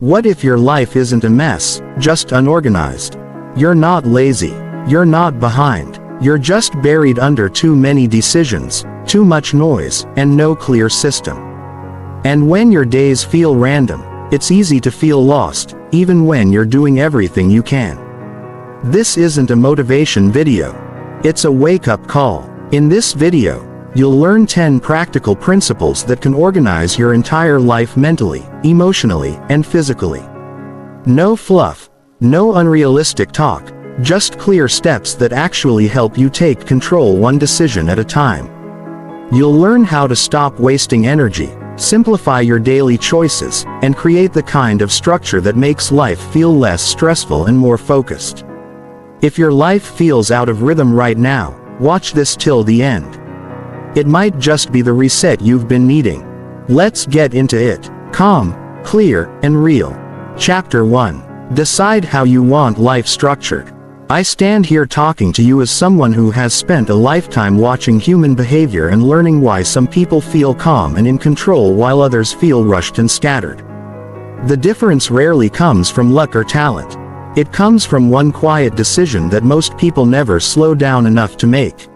What if your life isn't a mess, just unorganized? You're not lazy. You're not behind. You're just buried under too many decisions, too much noise, and no clear system. And when your days feel random, it's easy to feel lost, even when you're doing everything you can. This isn't a motivation video. It's a wake-up call. In this video, you'll learn 10 practical principles that can organize your entire life mentally, emotionally, and physically. No fluff, no unrealistic talk, just clear steps that actually help you take control one decision at a time. You'll learn how to stop wasting energy, simplify your daily choices, and create the kind of structure that makes life feel less stressful and more focused. If your life feels out of rhythm right now, watch this till the end. It might just be the reset you've been needing. Let's get into it. Calm, clear, and real. Chapter 1. Decide how you want life structured. I stand here talking to you as someone who has spent a lifetime watching human behavior and learning why some people feel calm and in control while others feel rushed and scattered. The difference rarely comes from luck or talent. It comes from one quiet decision that most people never slow down enough to make.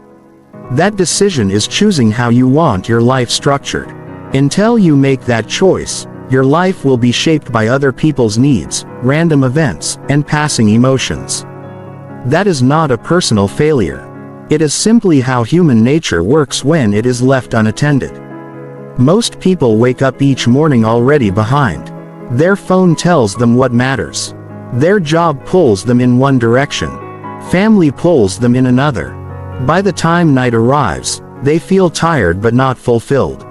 That decision is choosing how you want your life structured. Until you make that choice, your life will be shaped by other people's needs, random events, and passing emotions. That is not a personal failure. It is simply how human nature works when it is left unattended. Most people wake up each morning already behind. Their phone tells them what matters. Their job pulls them in one direction. Family pulls them in another. By the time night arrives, they feel tired but not fulfilled.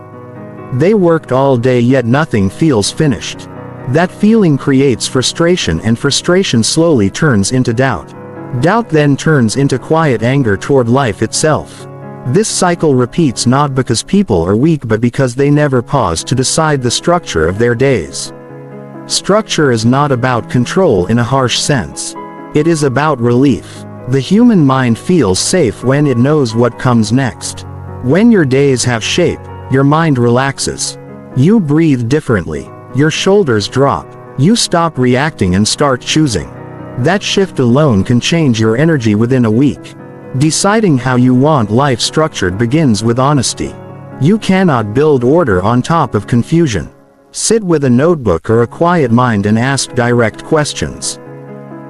They worked all day yet nothing feels finished. That feeling creates frustration, and frustration slowly turns into doubt. Doubt then turns into quiet anger toward life itself. This cycle repeats not because people are weak but because they never pause to decide the structure of their days. Structure is not about control in a harsh sense. It is about relief. The human mind feels safe when it knows what comes next. When your days have shape, your mind relaxes. You breathe differently. Your shoulders drop. You stop reacting and start choosing. That shift alone can change your energy within a week. Deciding how you want life structured begins with honesty. You cannot build order on top of confusion. Sit with a notebook or a quiet mind and ask direct questions.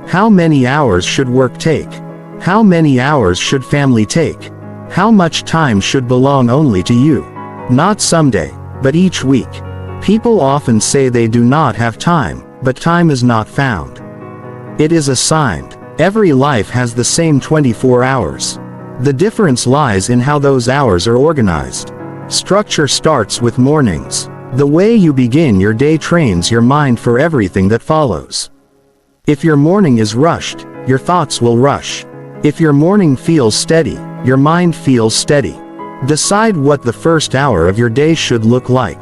How many hours should work take? How many hours should family take? How much time should belong only to you? Not someday, but each week. People often say they do not have time, but time is not found. It is assigned. Every life has the same 24 hours. The difference lies in how those hours are organized. Structure starts with mornings. The way you begin your day trains your mind for everything that follows. If your morning is rushed, your thoughts will rush. If your morning feels steady, your mind feels steady. Decide what the first hour of your day should look like.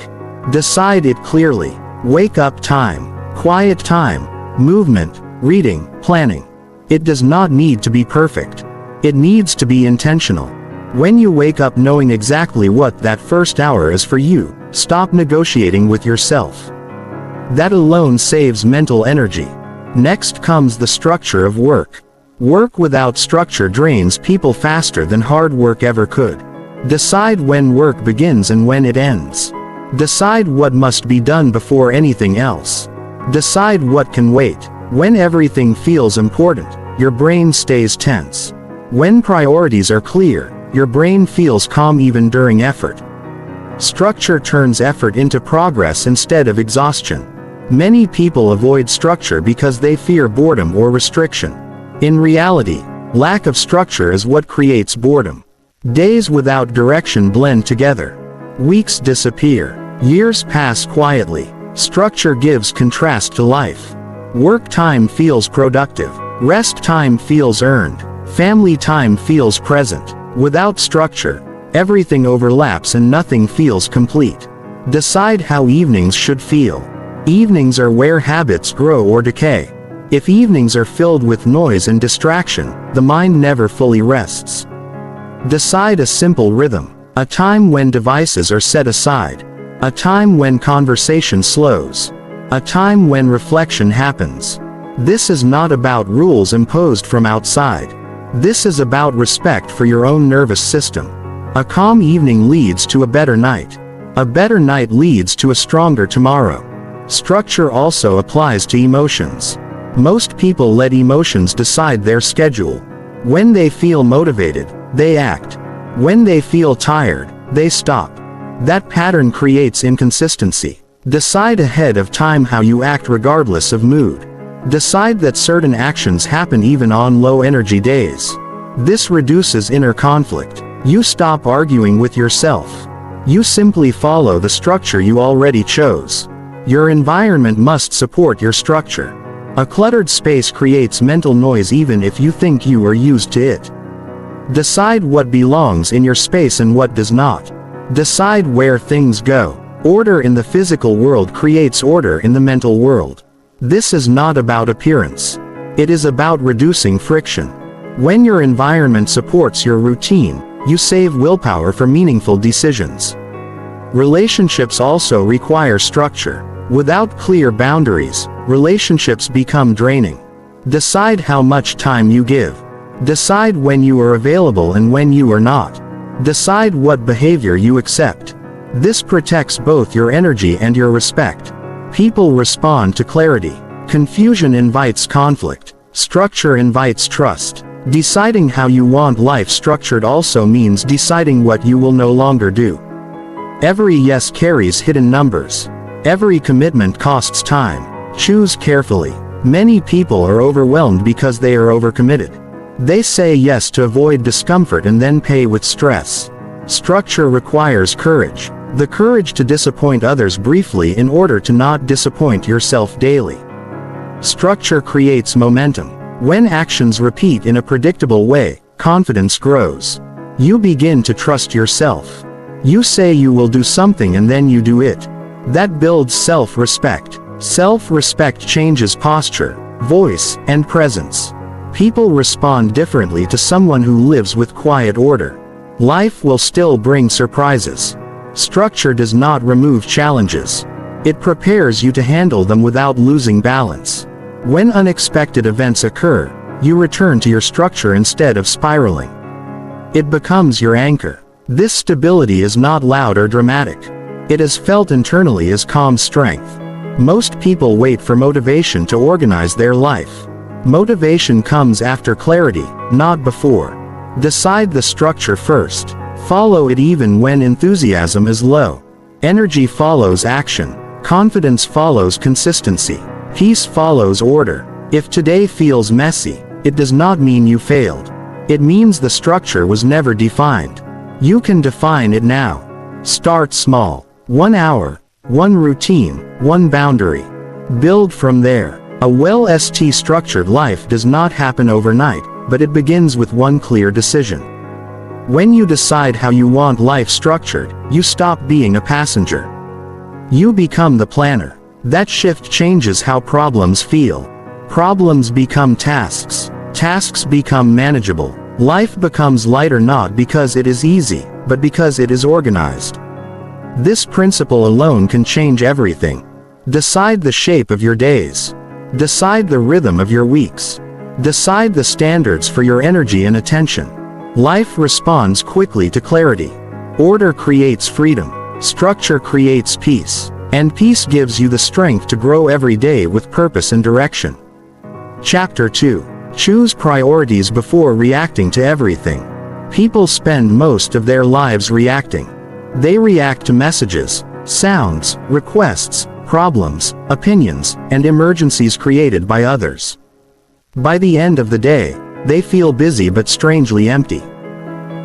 Decide it clearly. Wake up time, quiet time, movement, reading, planning. It does not need to be perfect. It needs to be intentional. When you wake up knowing exactly what that first hour is for you, stop negotiating with yourself. That alone saves mental energy. Next comes the structure of work. Work without structure drains people faster than hard work ever could. Decide when work begins and when it ends. Decide what must be done before anything else. Decide what can wait. When everything feels important, your brain stays tense. When priorities are clear, your brain feels calm even during effort. Structure turns effort into progress instead of exhaustion. Many people avoid structure because they fear boredom or restriction. In reality, lack of structure is what creates boredom. Days without direction blend together. Weeks disappear. Years pass quietly. Structure gives contrast to life. Work time feels productive. Rest time feels earned. Family time feels present. Without structure, everything overlaps and nothing feels complete. Decide how evenings should feel. Evenings are where habits grow or decay. If evenings are filled with noise and distraction, the mind never fully rests. Decide a simple rhythm. A time when devices are set aside. A time when conversation slows. A time when reflection happens. This is not about rules imposed from outside. This is about respect for your own nervous system. A calm evening leads to a better night. A better night leads to a stronger tomorrow. Structure also applies to emotions. Most people let emotions decide their schedule. When they feel motivated, they act. When they feel tired, they stop. That pattern creates inconsistency. Decide ahead of time how you act regardless of mood. Decide that certain actions happen even on low-energy days. This reduces inner conflict. You stop arguing with yourself. You simply follow the structure you already chose. Your environment must support your structure. A cluttered space creates mental noise even if you think you are used to it. Decide what belongs in your space and what does not. Decide where things go. Order in the physical world creates order in the mental world. This is not about appearance. It is about reducing friction. When your environment supports your routine, you save willpower for meaningful decisions. Relationships also require structure. Without clear boundaries, relationships become draining. Decide how much time you give. Decide when you are available and when you are not. Decide what behavior you accept. This protects both your energy and your respect. People respond to clarity. Confusion invites conflict. Structure invites trust. Deciding how you want life structured also means deciding what you will no longer do. Every yes carries hidden numbers. Every commitment costs time. Choose carefully. Many people are overwhelmed because they are overcommitted. They say yes to avoid discomfort and then pay with stress. Structure requires courage. The courage to disappoint others briefly in order to not disappoint yourself daily. Structure creates momentum. When actions repeat in a predictable way, confidence grows. You begin to trust yourself. You say you will do something and then you do it. That builds self-respect. Self-respect changes posture, voice, and presence. People respond differently to someone who lives with quiet order. Life will still bring surprises. Structure does not remove challenges. It prepares you to handle them without losing balance. When unexpected events occur, you return to your structure instead of spiraling. It becomes your anchor. This stability is not loud or dramatic. It is felt internally as calm strength. Most people wait for motivation to organize their life. Motivation comes after clarity, not before. Decide the structure first. Follow it even when enthusiasm is low. Energy follows action. Confidence follows consistency. Peace follows order. If today feels messy, it does not mean you failed. It means the structure was never defined. You can define it now. Start small. 1 hour, 1 routine, 1 boundary. Build from there. A well-st structured life does not happen overnight, but it begins with one clear decision. When you decide how you want life structured, you stop being a passenger. You become the planner. That shift changes how problems feel. Problems become tasks. Tasks become manageable. Life becomes lighter not because it is easy, but because it is organized. This principle alone can change everything. Decide the shape of your days. Decide the rhythm of your weeks. Decide the standards for your energy and attention. Life responds quickly to clarity. Order creates freedom. Structure creates peace. And peace gives you the strength to grow every day with purpose and direction. Chapter 2. Choose priorities before reacting to everything. People spend most of their lives reacting. They react to messages, sounds, requests, problems, opinions, and emergencies created by others. By the end of the day, they feel busy but strangely empty.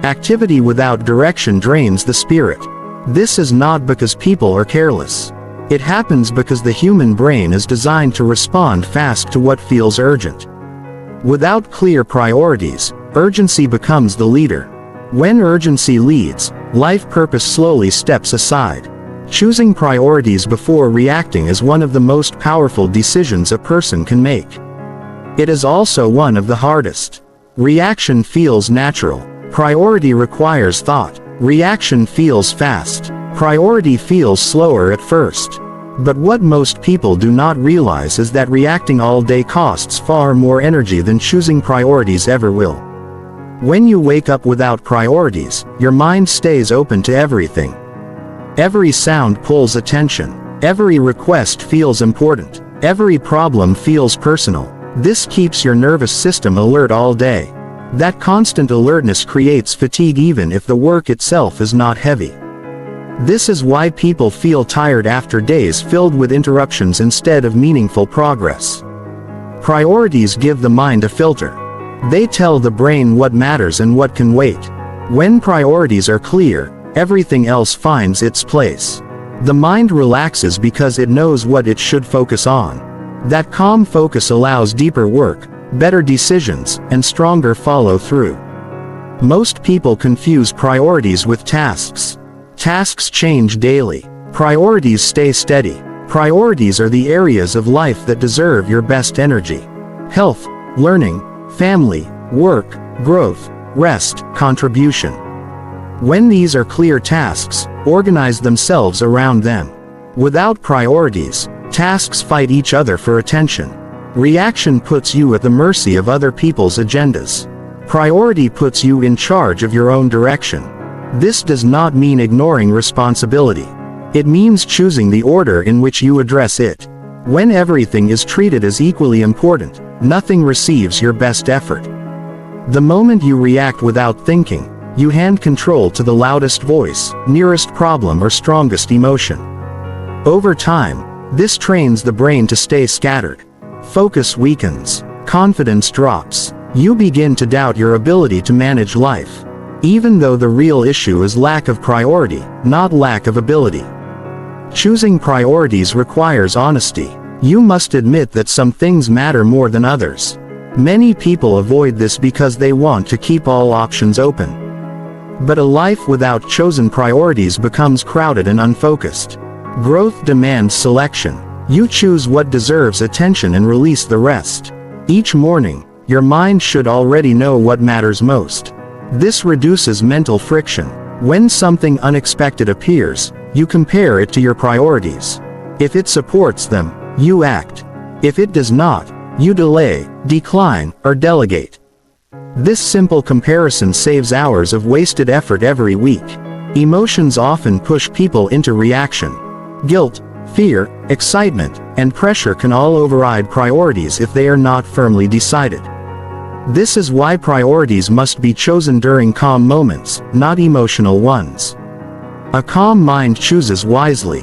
Activity without direction drains the spirit. This is not because people are careless. It happens because the human brain is designed to respond fast to what feels urgent. Without clear priorities, urgency becomes the leader. When urgency leads, life purpose slowly steps aside. Choosing priorities before reacting is one of the most powerful decisions a person can make. It is also one of the hardest. Reaction feels natural. Priority requires thought. Reaction feels fast. Priority feels slower at first. But what most people do not realize is that reacting all day costs far more energy than choosing priorities ever will. When you wake up without priorities, your mind stays open to everything. Every sound pulls attention. Every request feels important. Every problem feels personal. This keeps your nervous system alert all day. That constant alertness creates fatigue even if the work itself is not heavy. This is why people feel tired after days filled with interruptions instead of meaningful progress. Priorities give the mind a filter. They tell the brain what matters and what can wait. When priorities are clear, everything else finds its place. The mind relaxes because it knows what it should focus on. That calm focus allows deeper work, better decisions, and stronger follow-through. Most people confuse priorities with tasks. Tasks change daily. Priorities stay steady. Priorities are the areas of life that deserve your best energy. Health, learning, family, work, growth, rest, contribution. When these are clear tasks, organize themselves around them. Without priorities, tasks fight each other for attention. Reaction puts you at the mercy of other people's agendas. Priority puts you in charge of your own direction. This does not mean ignoring responsibility. It means choosing the order in which you address it. When everything is treated as equally important, nothing receives your best effort. The moment you react without thinking, you hand control to the loudest voice, nearest problem or strongest emotion. Over time, this trains the brain to stay scattered. Focus weakens. Confidence drops. You begin to doubt your ability to manage life. Even though the real issue is lack of priority, not lack of ability. Choosing priorities requires honesty. You must admit that some things matter more than others. Many people avoid this because they want to keep all options open. But a life without chosen priorities becomes crowded and unfocused. Growth demands selection. You choose what deserves attention and release the rest. Each morning, your mind should already know what matters most. This reduces mental friction. When something unexpected appears, you compare it to your priorities. If it supports them, you act. If it does not, you delay, decline, or delegate. This simple comparison saves hours of wasted effort every week. Emotions often push people into reaction. Guilt, fear, excitement, and pressure can all override priorities if they are not firmly decided. This is why priorities must be chosen during calm moments, not emotional ones. A calm mind chooses wisely.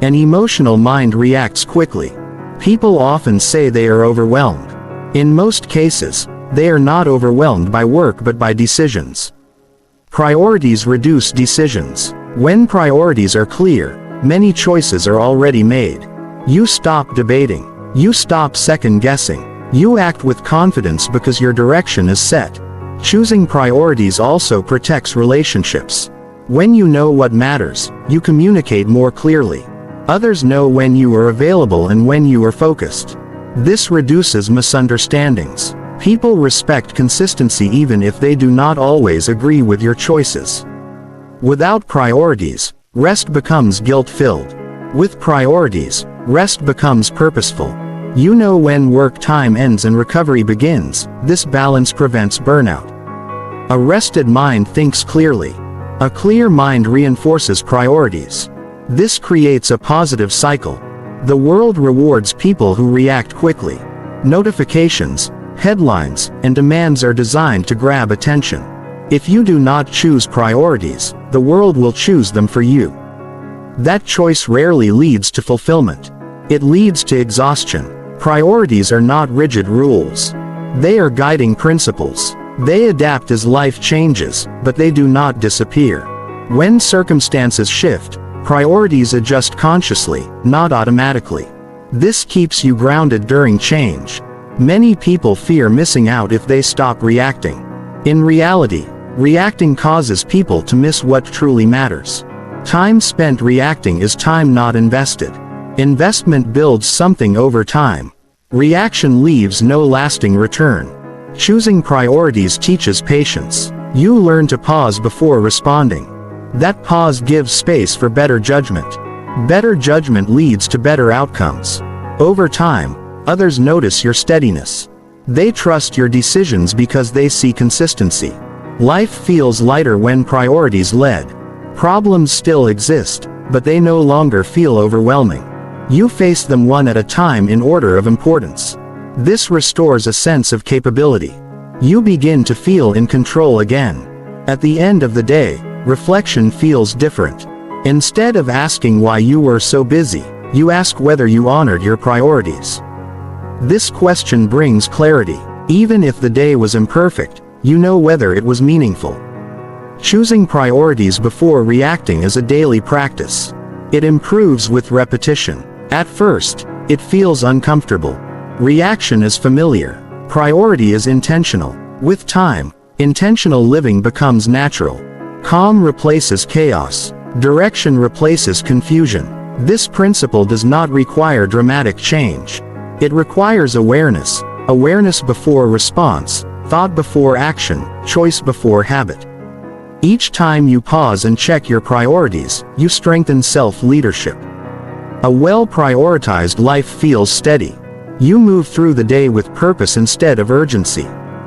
An emotional mind reacts quickly. People often say they are overwhelmed. In most cases, they are not overwhelmed by work but by decisions. Priorities reduce decisions. When priorities are clear, many choices are already made. You stop debating. You stop second-guessing. You act with confidence because your direction is set. Choosing priorities also protects relationships. When you know what matters, you communicate more clearly. Others know when you are available and when you are focused. This reduces misunderstandings. People respect consistency even if they do not always agree with your choices. Without priorities, rest becomes guilt-filled. With priorities, rest becomes purposeful. You know when work time ends and recovery begins. This balance prevents burnout. A rested mind thinks clearly. A clear mind reinforces priorities. This creates a positive cycle. The world rewards people who react quickly. Notifications, headlines, and demands are designed to grab attention. If you do not choose priorities, the world will choose them for you. That choice rarely leads to fulfillment. It leads to exhaustion. Priorities are not rigid rules. They are guiding principles. They adapt as life changes, but they do not disappear. When circumstances shift, priorities adjust consciously, not automatically. This keeps you grounded during change. Many people fear missing out if they stop reacting. In reality, reacting causes people to miss what truly matters. Time spent reacting is time not invested. Investment builds something over time. Reaction leaves no lasting return. Choosing priorities teaches patience. You learn to pause before responding. That pause gives space for better judgment. Better judgment leads to better outcomes. Over time, others notice your steadiness. They trust your decisions because they see consistency. Life feels lighter when priorities lead. Problems still exist, but they no longer feel overwhelming. You face them one at a time in order of importance. This restores a sense of capability. You begin to feel in control again. At the end of the day, reflection feels different. Instead of asking why you were so busy, you ask whether you honored your priorities. This question brings clarity. Even if the day was imperfect, you know whether it was meaningful. Choosing priorities before reacting is a daily practice. It improves with repetition. At first, it feels uncomfortable. Reaction is familiar. Priority is intentional. With time, intentional living becomes natural. Calm replaces chaos. Direction replaces confusion. This principle does not require dramatic change. It requires awareness. Awareness before response, thought before action, choice before habit. Each time you pause and check your priorities, you strengthen self-leadership. A well-prioritized life feels steady. You move through the day with purpose instead of urgency.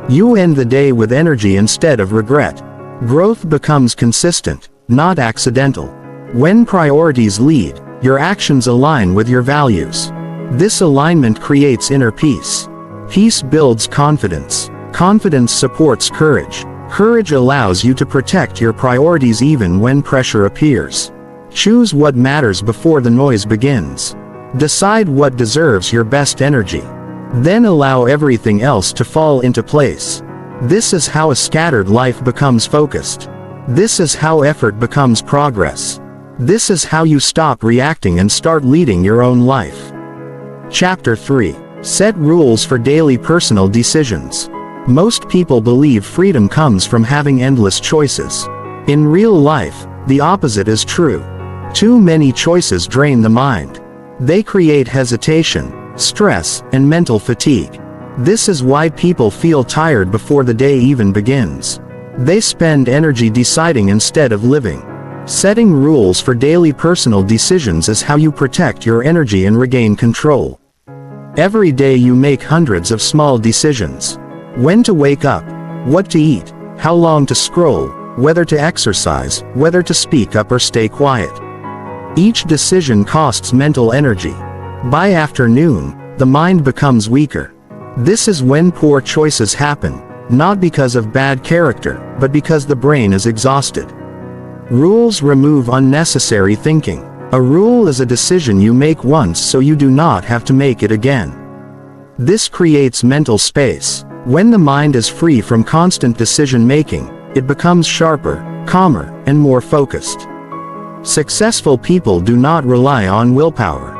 You end the day with energy instead of regret. Growth becomes consistent, not accidental. When priorities lead, your actions align with your values. This alignment creates inner peace. Peace builds confidence. Confidence supports courage. Courage allows you to protect your priorities even when pressure appears. Choose what matters before the noise begins. Decide what deserves your best energy. Then allow everything else to fall into place. This is how a scattered life becomes focused. This is how effort becomes progress. This is how you stop reacting and start leading your own life. Chapter 3. Set rules for daily personal decisions. Most people believe freedom comes from having endless choices. In real life, the opposite is true. Too many choices drain the mind. They create hesitation, stress, and mental fatigue. This is why people feel tired before the day even begins. They spend energy deciding instead of living. Setting rules for daily personal decisions is how you protect your energy and regain control. Every day you make hundreds of small decisions. When to wake up, what to eat, how long to scroll, whether to exercise, whether to speak up or stay quiet. Each decision costs mental energy. By afternoon, the mind becomes weaker. This is when poor choices happen, not because of bad character, but because the brain is exhausted. Rules remove unnecessary thinking. A rule is a decision you make once so you do not have to make it again. This creates mental space. When the mind is free from constant decision-making, it becomes sharper, calmer, and more focused. Successful people do not rely on willpower.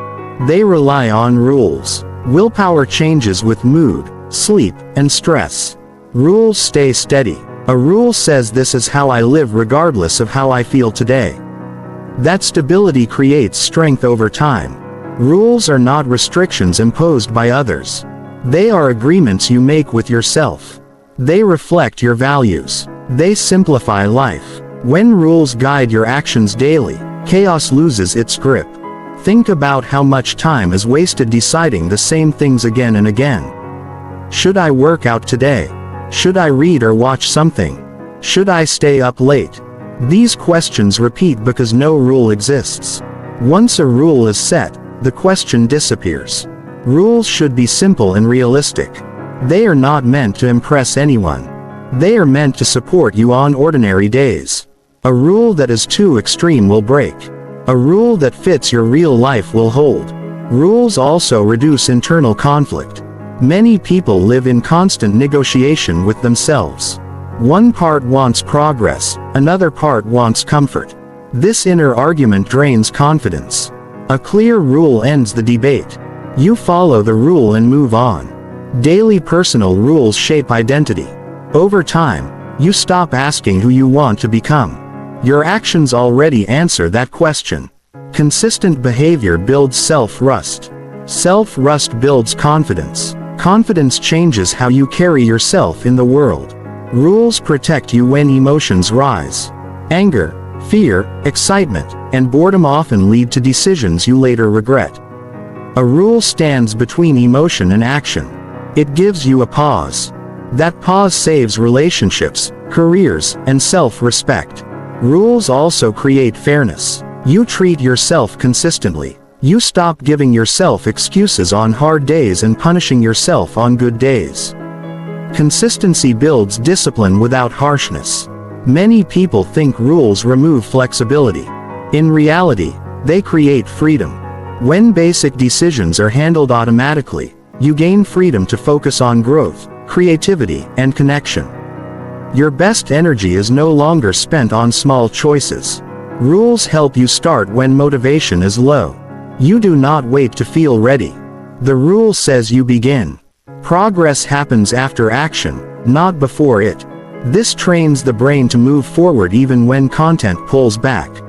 They rely on rules. Willpower changes with mood, sleep, and stress. Rules stay steady. A rule says this is how I live regardless of how I feel today. That stability creates strength over time. Rules are not restrictions imposed by others. They are agreements you make with yourself. They reflect your values. They simplify life. When rules guide your actions daily, chaos loses its grip. Think about how much time is wasted deciding the same things again and again. Should I work out today? Should I read or watch something? Should I stay up late? These questions repeat because no rule exists. Once a rule is set, the question disappears. Rules should be simple and realistic. They are not meant to impress anyone. They are meant to support you on ordinary days. A rule that is too extreme will break. A rule that fits your real life will hold. Rules also reduce internal conflict. Many people live in constant negotiation with themselves. One part wants progress, another part wants comfort. This inner argument drains confidence. A clear rule ends the debate. You follow the rule and move on. Daily personal rules shape identity. Over time, you stop asking who you want to become. Your actions already answer that question. Consistent behavior builds self-trust. Self-trust builds confidence. Confidence changes how you carry yourself in the world. Rules protect you when emotions rise. Anger, Fear, excitement, and boredom often lead to decisions you later regret. A rule stands between emotion and action. It gives you a pause. That pause saves relationships, careers, and self-respect. Rules also create fairness. You treat yourself consistently. You stop giving yourself excuses on hard days and punishing yourself on good days. Consistency builds discipline without harshness. Many people think rules remove flexibility. In reality, they create freedom. When basic decisions are handled automatically, you gain freedom to focus on growth, creativity, and connection. Your best energy is no longer spent on small choices. Rules help you start when motivation is low. You do not wait to feel ready. The rule says you begin. Progress happens after action, not before it. This trains the brain to move forward even when content pulls back.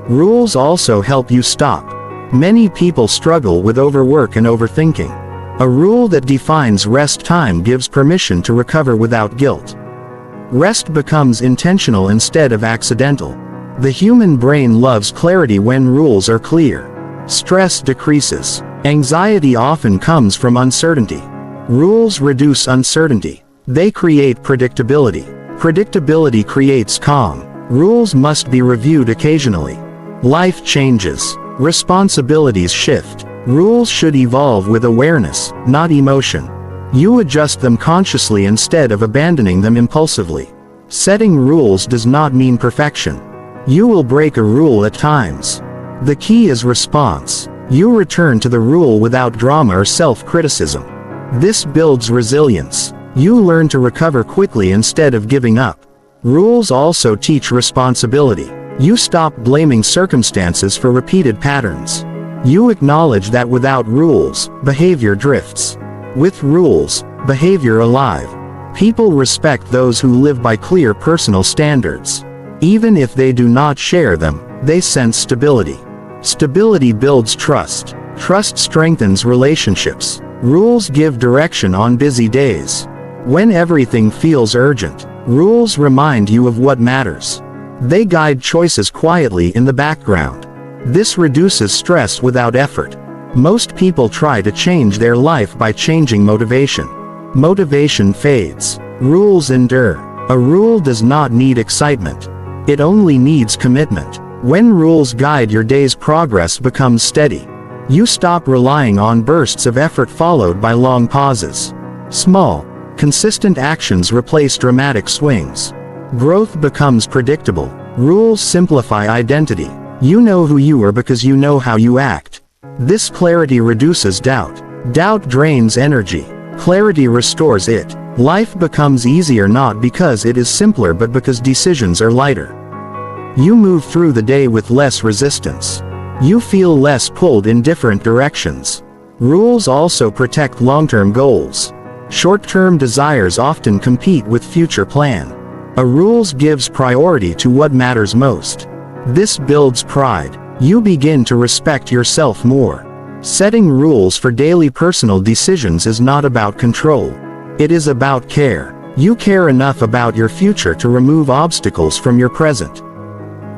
Rules also help you stop. Many people struggle with overwork and overthinking. A rule that defines rest time gives permission to recover without guilt. Rest becomes intentional instead of accidental. The human brain loves clarity when rules are clear. Stress decreases. Anxiety often comes from uncertainty. Rules reduce uncertainty. They create predictability. Predictability creates calm. Rules must be reviewed occasionally. Life changes. Responsibilities shift. Rules should evolve with awareness, not emotion. You adjust them consciously instead of abandoning them impulsively. Setting rules does not mean perfection. You will break a rule at times. The key is response. You return to the rule without drama or self-criticism. This builds resilience. You learn to recover quickly instead of giving up. Rules also teach responsibility. You stop blaming circumstances for repeated patterns. You acknowledge that without rules, behavior drifts. With rules, behavior alive. People respect those who live by clear personal standards. Even if they do not share them, they sense stability. Stability builds trust. Trust strengthens relationships. Rules give direction on busy days. When everything feels urgent, rules remind you of what matters. They guide choices quietly in the background. This reduces stress without effort. Most people try to change their life by changing motivation. Motivation fades. Rules endure. A rule does not need excitement. It only needs commitment. When rules guide your day's progress becomes steady. You stop relying on bursts of effort followed by long pauses. Small, consistent actions replace dramatic swings. Growth becomes predictable. Rules simplify identity. You know who you are because you know how you act. This clarity reduces doubt. Doubt drains energy. Clarity restores it. Life becomes easier not because it is simpler but because decisions are lighter. You move through the day with less resistance. You feel less pulled in different directions. Rules also protect long-term goals. Short-term desires often compete with future plan. A rule gives priority to what matters most. This builds pride. You begin to respect yourself more. Setting rules for daily personal decisions is not about control. It is about care. You care enough about your future to remove obstacles from your present.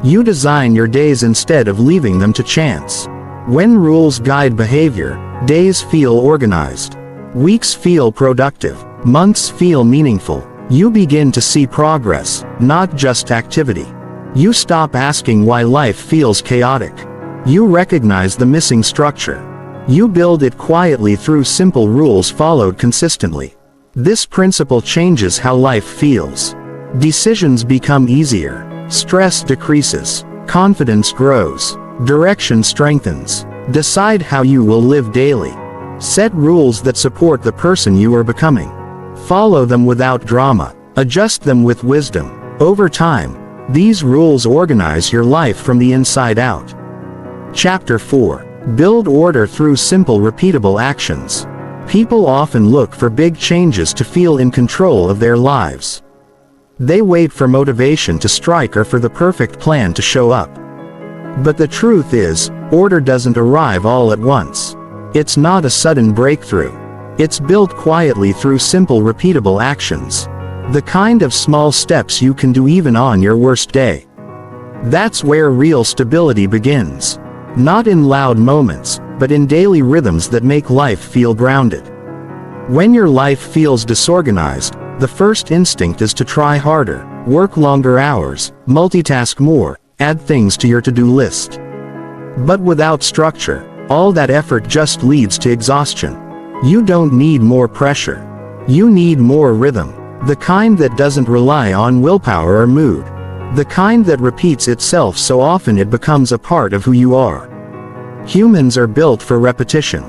You design your days instead of leaving them to chance. When rules guide behavior, days feel organized. Weeks feel productive. Months feel meaningful. You begin to see progress, not just activity. You stop asking why life feels chaotic. You recognize the missing structure. You build it quietly through simple rules followed consistently. This principle changes how life feels. Decisions become easier. Stress decreases. Confidence grows. Direction strengthens. Decide how you will live daily. Set rules that support the person you are becoming. Follow them without drama. Adjust them with wisdom. Over time, these rules organize your life from the inside out. Chapter 4. Build order through simple repeatable actions. People often look for big changes to feel in control of their lives. They wait for motivation to strike or for the perfect plan to show up. But the truth is, order doesn't arrive all at once. It's not a sudden breakthrough. It's built quietly through simple repeatable actions. The kind of small steps you can do even on your worst day. That's where real stability begins. Not in loud moments, but in daily rhythms that make life feel grounded. When your life feels disorganized, the first instinct is to try harder, work longer hours, multitask more, add things to your to-do list. But without structure, all that effort just leads to exhaustion. You don't need more pressure. You need more rhythm. The kind that doesn't rely on willpower or mood. The kind that repeats itself so often it becomes a part of who you are. Humans are built for repetition.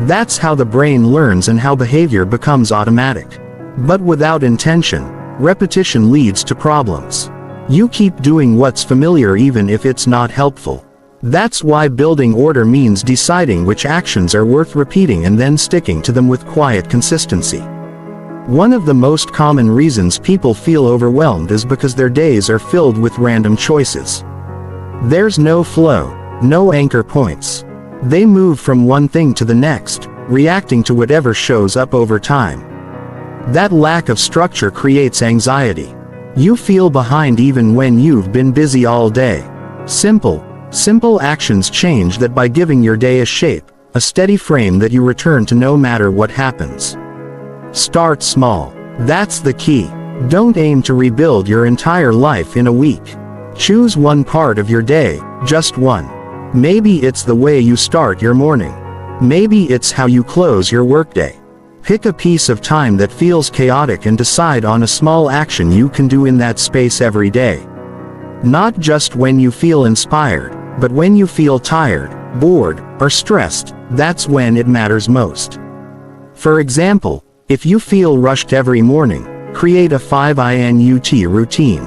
That's how the brain learns and how behavior becomes automatic. But without intention, repetition leads to problems. You keep doing what's familiar even if it's not helpful. That's why building order means deciding which actions are worth repeating and then sticking to them with quiet consistency. One of the most common reasons people feel overwhelmed is because their days are filled with random choices. There's no flow, no anchor points. They move from one thing to the next, reacting to whatever shows up over time. That lack of structure creates anxiety. You feel behind even when you've been busy all day. Simple actions change that by giving your day a shape, a steady frame that you return to no matter what happens. Start small. That's the key. Don't aim to rebuild your entire life in a week. Choose one part of your day, just one. Maybe it's the way you start your morning. Maybe it's how you close your workday. Pick a piece of time that feels chaotic and decide on a small action you can do in that space every day. Not just when you feel inspired, but when you feel tired, bored, or stressed, that's when it matters most. For example, if you feel rushed every morning, create a 5-minute routine.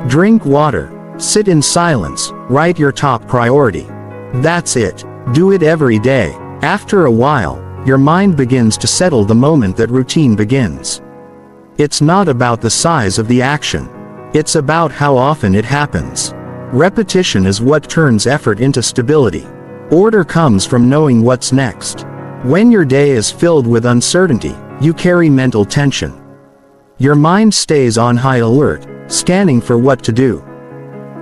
Drink water, sit in silence, write your top priority. That's it. Do it every day. After a while, your mind begins to settle the moment that routine begins. It's not about the size of the action. It's about how often it happens. Repetition is what turns effort into stability. Order comes from knowing what's next. When your day is filled with uncertainty, you carry mental tension. Your mind stays on high alert, scanning for what to do.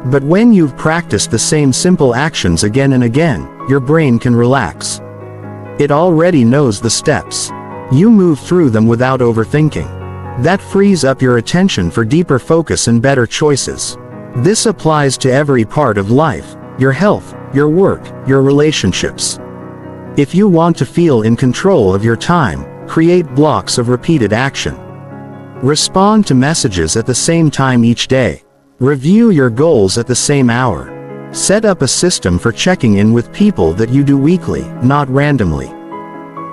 But when you've practiced the same simple actions again and again, your brain can relax. It already knows the steps. You move through them without overthinking. That frees up your attention for deeper focus and better choices. This applies to every part of life: your health, your work, your relationships. If you want to feel in control of your time, create blocks of repeated action. Respond to messages at the same time each day. Review your goals at the same hour. Set up a system for checking in with people that you do weekly, not randomly.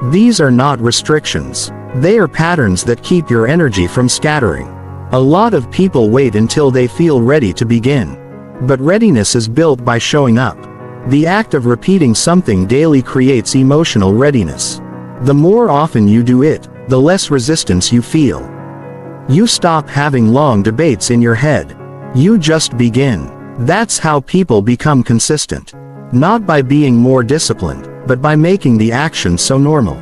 These are not restrictions. They are patterns that keep your energy from scattering. A lot of people wait until they feel ready to begin. But readiness is built by showing up. The act of repeating something daily creates emotional readiness. The more often you do it, the less resistance you feel. You stop having long debates in your head. You just begin. That's how people become consistent. Not by being more disciplined, but by making the action so normal.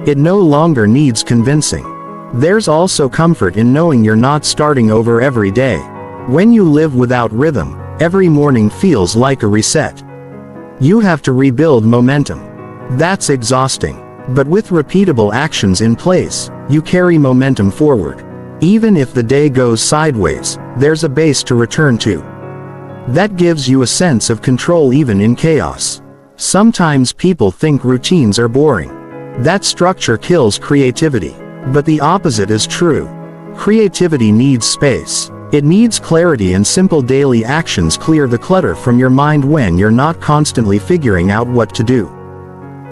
It no longer needs convincing. There's also comfort in knowing you're not starting over every day. When you live without rhythm, every morning feels like a reset. You have to rebuild momentum. That's exhausting. But with repeatable actions in place, you carry momentum forward. Even if the day goes sideways, there's a base to return to. That gives you a sense of control even in chaos. Sometimes people think routines are boring. That structure kills creativity. But the opposite is true. Creativity needs space. It needs clarity, and simple daily actions clear the clutter from your mind when you're not constantly figuring out what to do.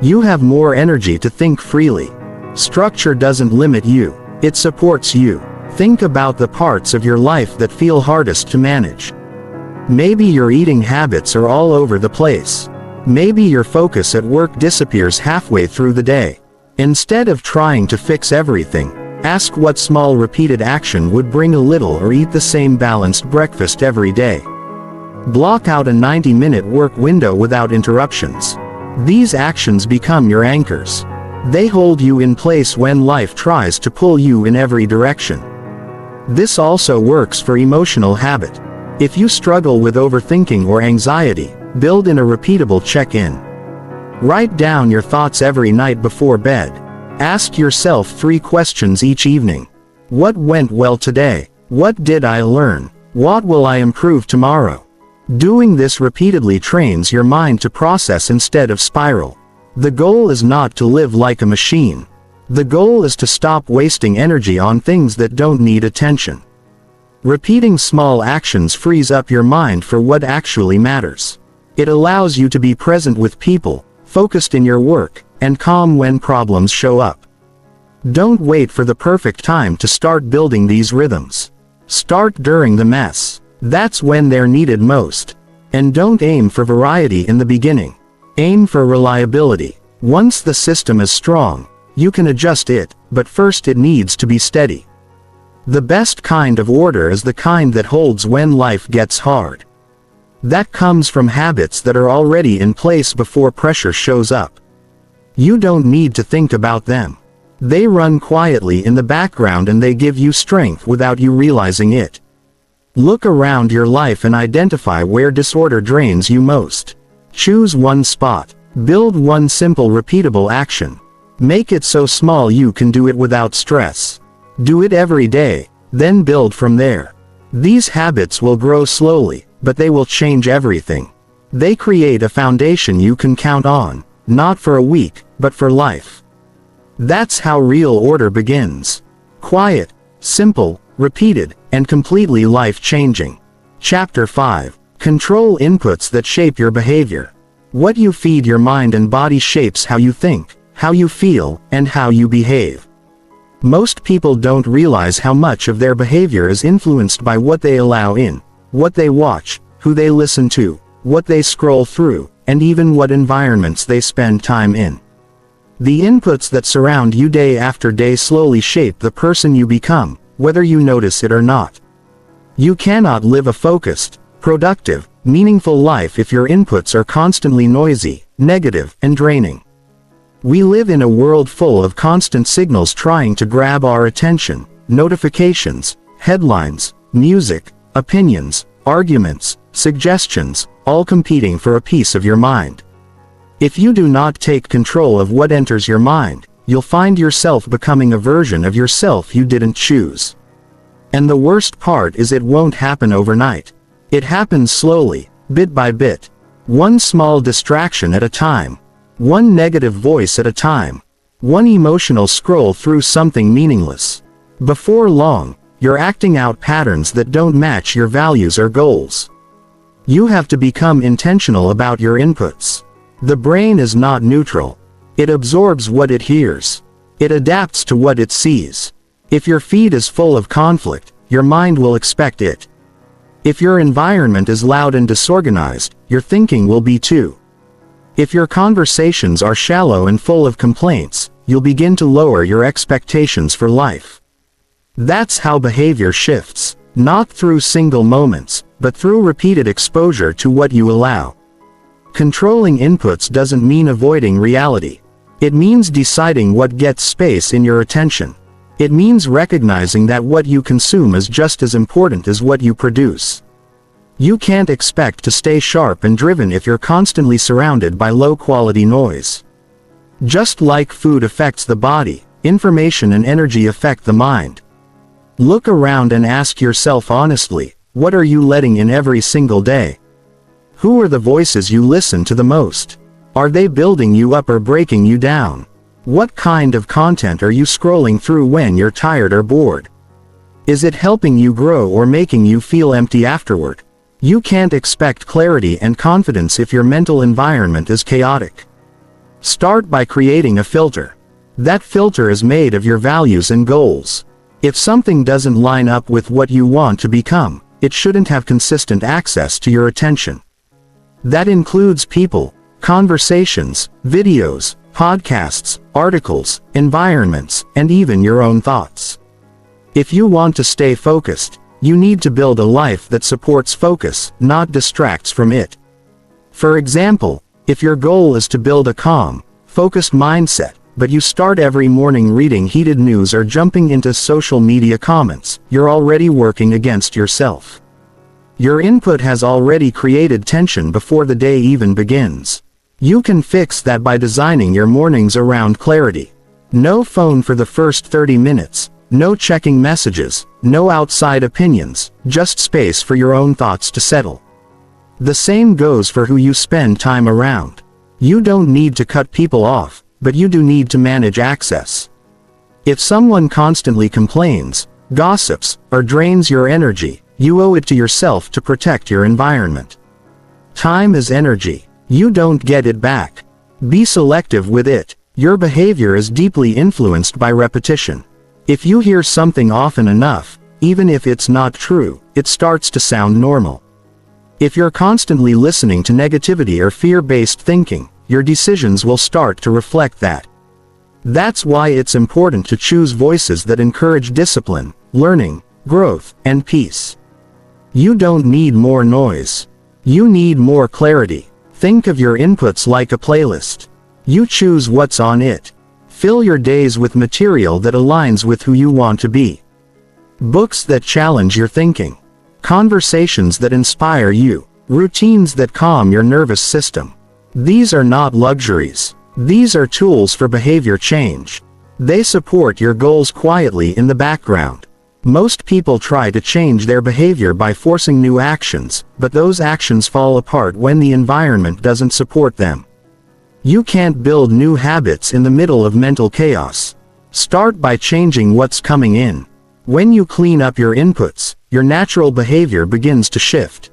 You have more energy to think freely. Structure doesn't limit you, it supports you. Think about the parts of your life that feel hardest to manage. Maybe your eating habits are all over the place. Maybe your focus at work disappears halfway through the day. Instead of trying to fix everything, ask what small repeated action would bring a little, or eat the same balanced breakfast every day. Block out a 90-minute work window without interruptions. These actions become your anchors. They hold you in place when life tries to pull you in every direction. This also works for emotional habit. If you struggle with overthinking or anxiety, build in a repeatable check-in. Write down your thoughts every night before bed. Ask yourself 3 questions each evening. What went well today? What did I learn? What will I improve tomorrow? Doing this repeatedly trains your mind to process instead of spiral. The goal is not to live like a machine. The goal is to stop wasting energy on things that don't need attention. Repeating small actions frees up your mind for what actually matters. It allows you to be present with people, focused in your work, and calm when problems show up. Don't wait for the perfect time to start building these rhythms. Start during the mess. That's when they're needed most. And don't aim for variety in the beginning. Aim for reliability. Once the system is strong, you can adjust it, but first it needs to be steady. The best kind of order is the kind that holds when life gets hard. That comes from habits that are already in place before pressure shows up. You don't need to think about them. They run quietly in the background and they give you strength without you realizing it. Look around your life and identify where disorder drains you most. Choose one spot. Build one simple repeatable action. Make it so small you can do it without stress. Do it every day, then build from there. These habits will grow slowly, but they will change everything. They create a foundation you can count on, not for a week, but for life. That's how real order begins. Quiet, simple, repeated, and completely life-changing. Chapter 5. Control inputs that shape your behavior. What you feed your mind and body shapes how you think, how you feel, and how you behave. Most people don't realize how much of their behavior is influenced by what they allow in, what they watch, who they listen to, what they scroll through, and even what environments they spend time in. The inputs that surround you day after day slowly shape the person you become, whether you notice it or not. You cannot live a focused, productive, meaningful life if your inputs are constantly noisy, negative, and draining. We live in a world full of constant signals trying to grab our attention: notifications, headlines, music, opinions, arguments, suggestions, all competing for a piece of your mind. If you do not take control of what enters your mind, you'll find yourself becoming a version of yourself you didn't choose. And the worst part is it won't happen overnight. It happens slowly, bit by bit. One small distraction at a time. One negative voice at a time. One emotional scroll through something meaningless. Before long, you're acting out patterns that don't match your values or goals. You have to become intentional about your inputs. The brain is not neutral. It absorbs what it hears. It adapts to what it sees. If your feed is full of conflict, your mind will expect it. If your environment is loud and disorganized, your thinking will be too. If your conversations are shallow and full of complaints, you'll begin to lower your expectations for life. That's how behavior shifts, not through single moments, but through repeated exposure to what you allow. Controlling inputs doesn't mean avoiding reality. It means deciding what gets space in your attention. It means recognizing that what you consume is just as important as what you produce. You can't expect to stay sharp and driven if you're constantly surrounded by low-quality noise. Just like food affects the body, information and energy affect the mind. Look around and ask yourself honestly, what are you letting in every single day? Who are the voices you listen to the most? Are they building you up or breaking you down? What kind of content are you scrolling through when you're tired or bored? Is it helping you grow or making you feel empty afterward? You can't expect clarity and confidence if your mental environment is chaotic. Start by creating a filter. That filter is made of your values and goals. If something doesn't line up with what you want to become, it shouldn't have consistent access to your attention. That includes people, conversations, videos, podcasts, articles, environments, and even your own thoughts. If you want to stay focused, you need to build a life that supports focus, not distracts from it. For example, if your goal is to build a calm, focused mindset, but you start every morning reading heated news or jumping into social media comments, you're already working against yourself. Your input has already created tension before the day even begins. You can fix that by designing your mornings around clarity. No phone for the first 30 minutes, no checking messages, no outside opinions, just space for your own thoughts to settle. The same goes for who you spend time around. You don't need to cut people off, but you do need to manage access. If someone constantly complains, gossips, or drains your energy, you owe it to yourself to protect your environment. Time is energy. You don't get it back. Be selective with it. Your behavior is deeply influenced by repetition. If you hear something often enough, even if it's not true, it starts to sound normal. If you're constantly listening to negativity or fear-based thinking, your decisions will start to reflect that. That's why it's important to choose voices that encourage discipline, learning, growth, and peace. You don't need more noise. You need more clarity. Think of your inputs like a playlist. You choose what's on it. Fill your days with material that aligns with who you want to be. Books that challenge your thinking. Conversations that inspire you. Routines that calm your nervous system. These are not luxuries. These are tools for behavior change. They support your goals quietly in the background. Most people try to change their behavior by forcing new actions, but those actions fall apart when the environment doesn't support them. You can't build new habits in the middle of mental chaos. Start by changing what's coming in. When you clean up your inputs, your natural behavior begins to shift.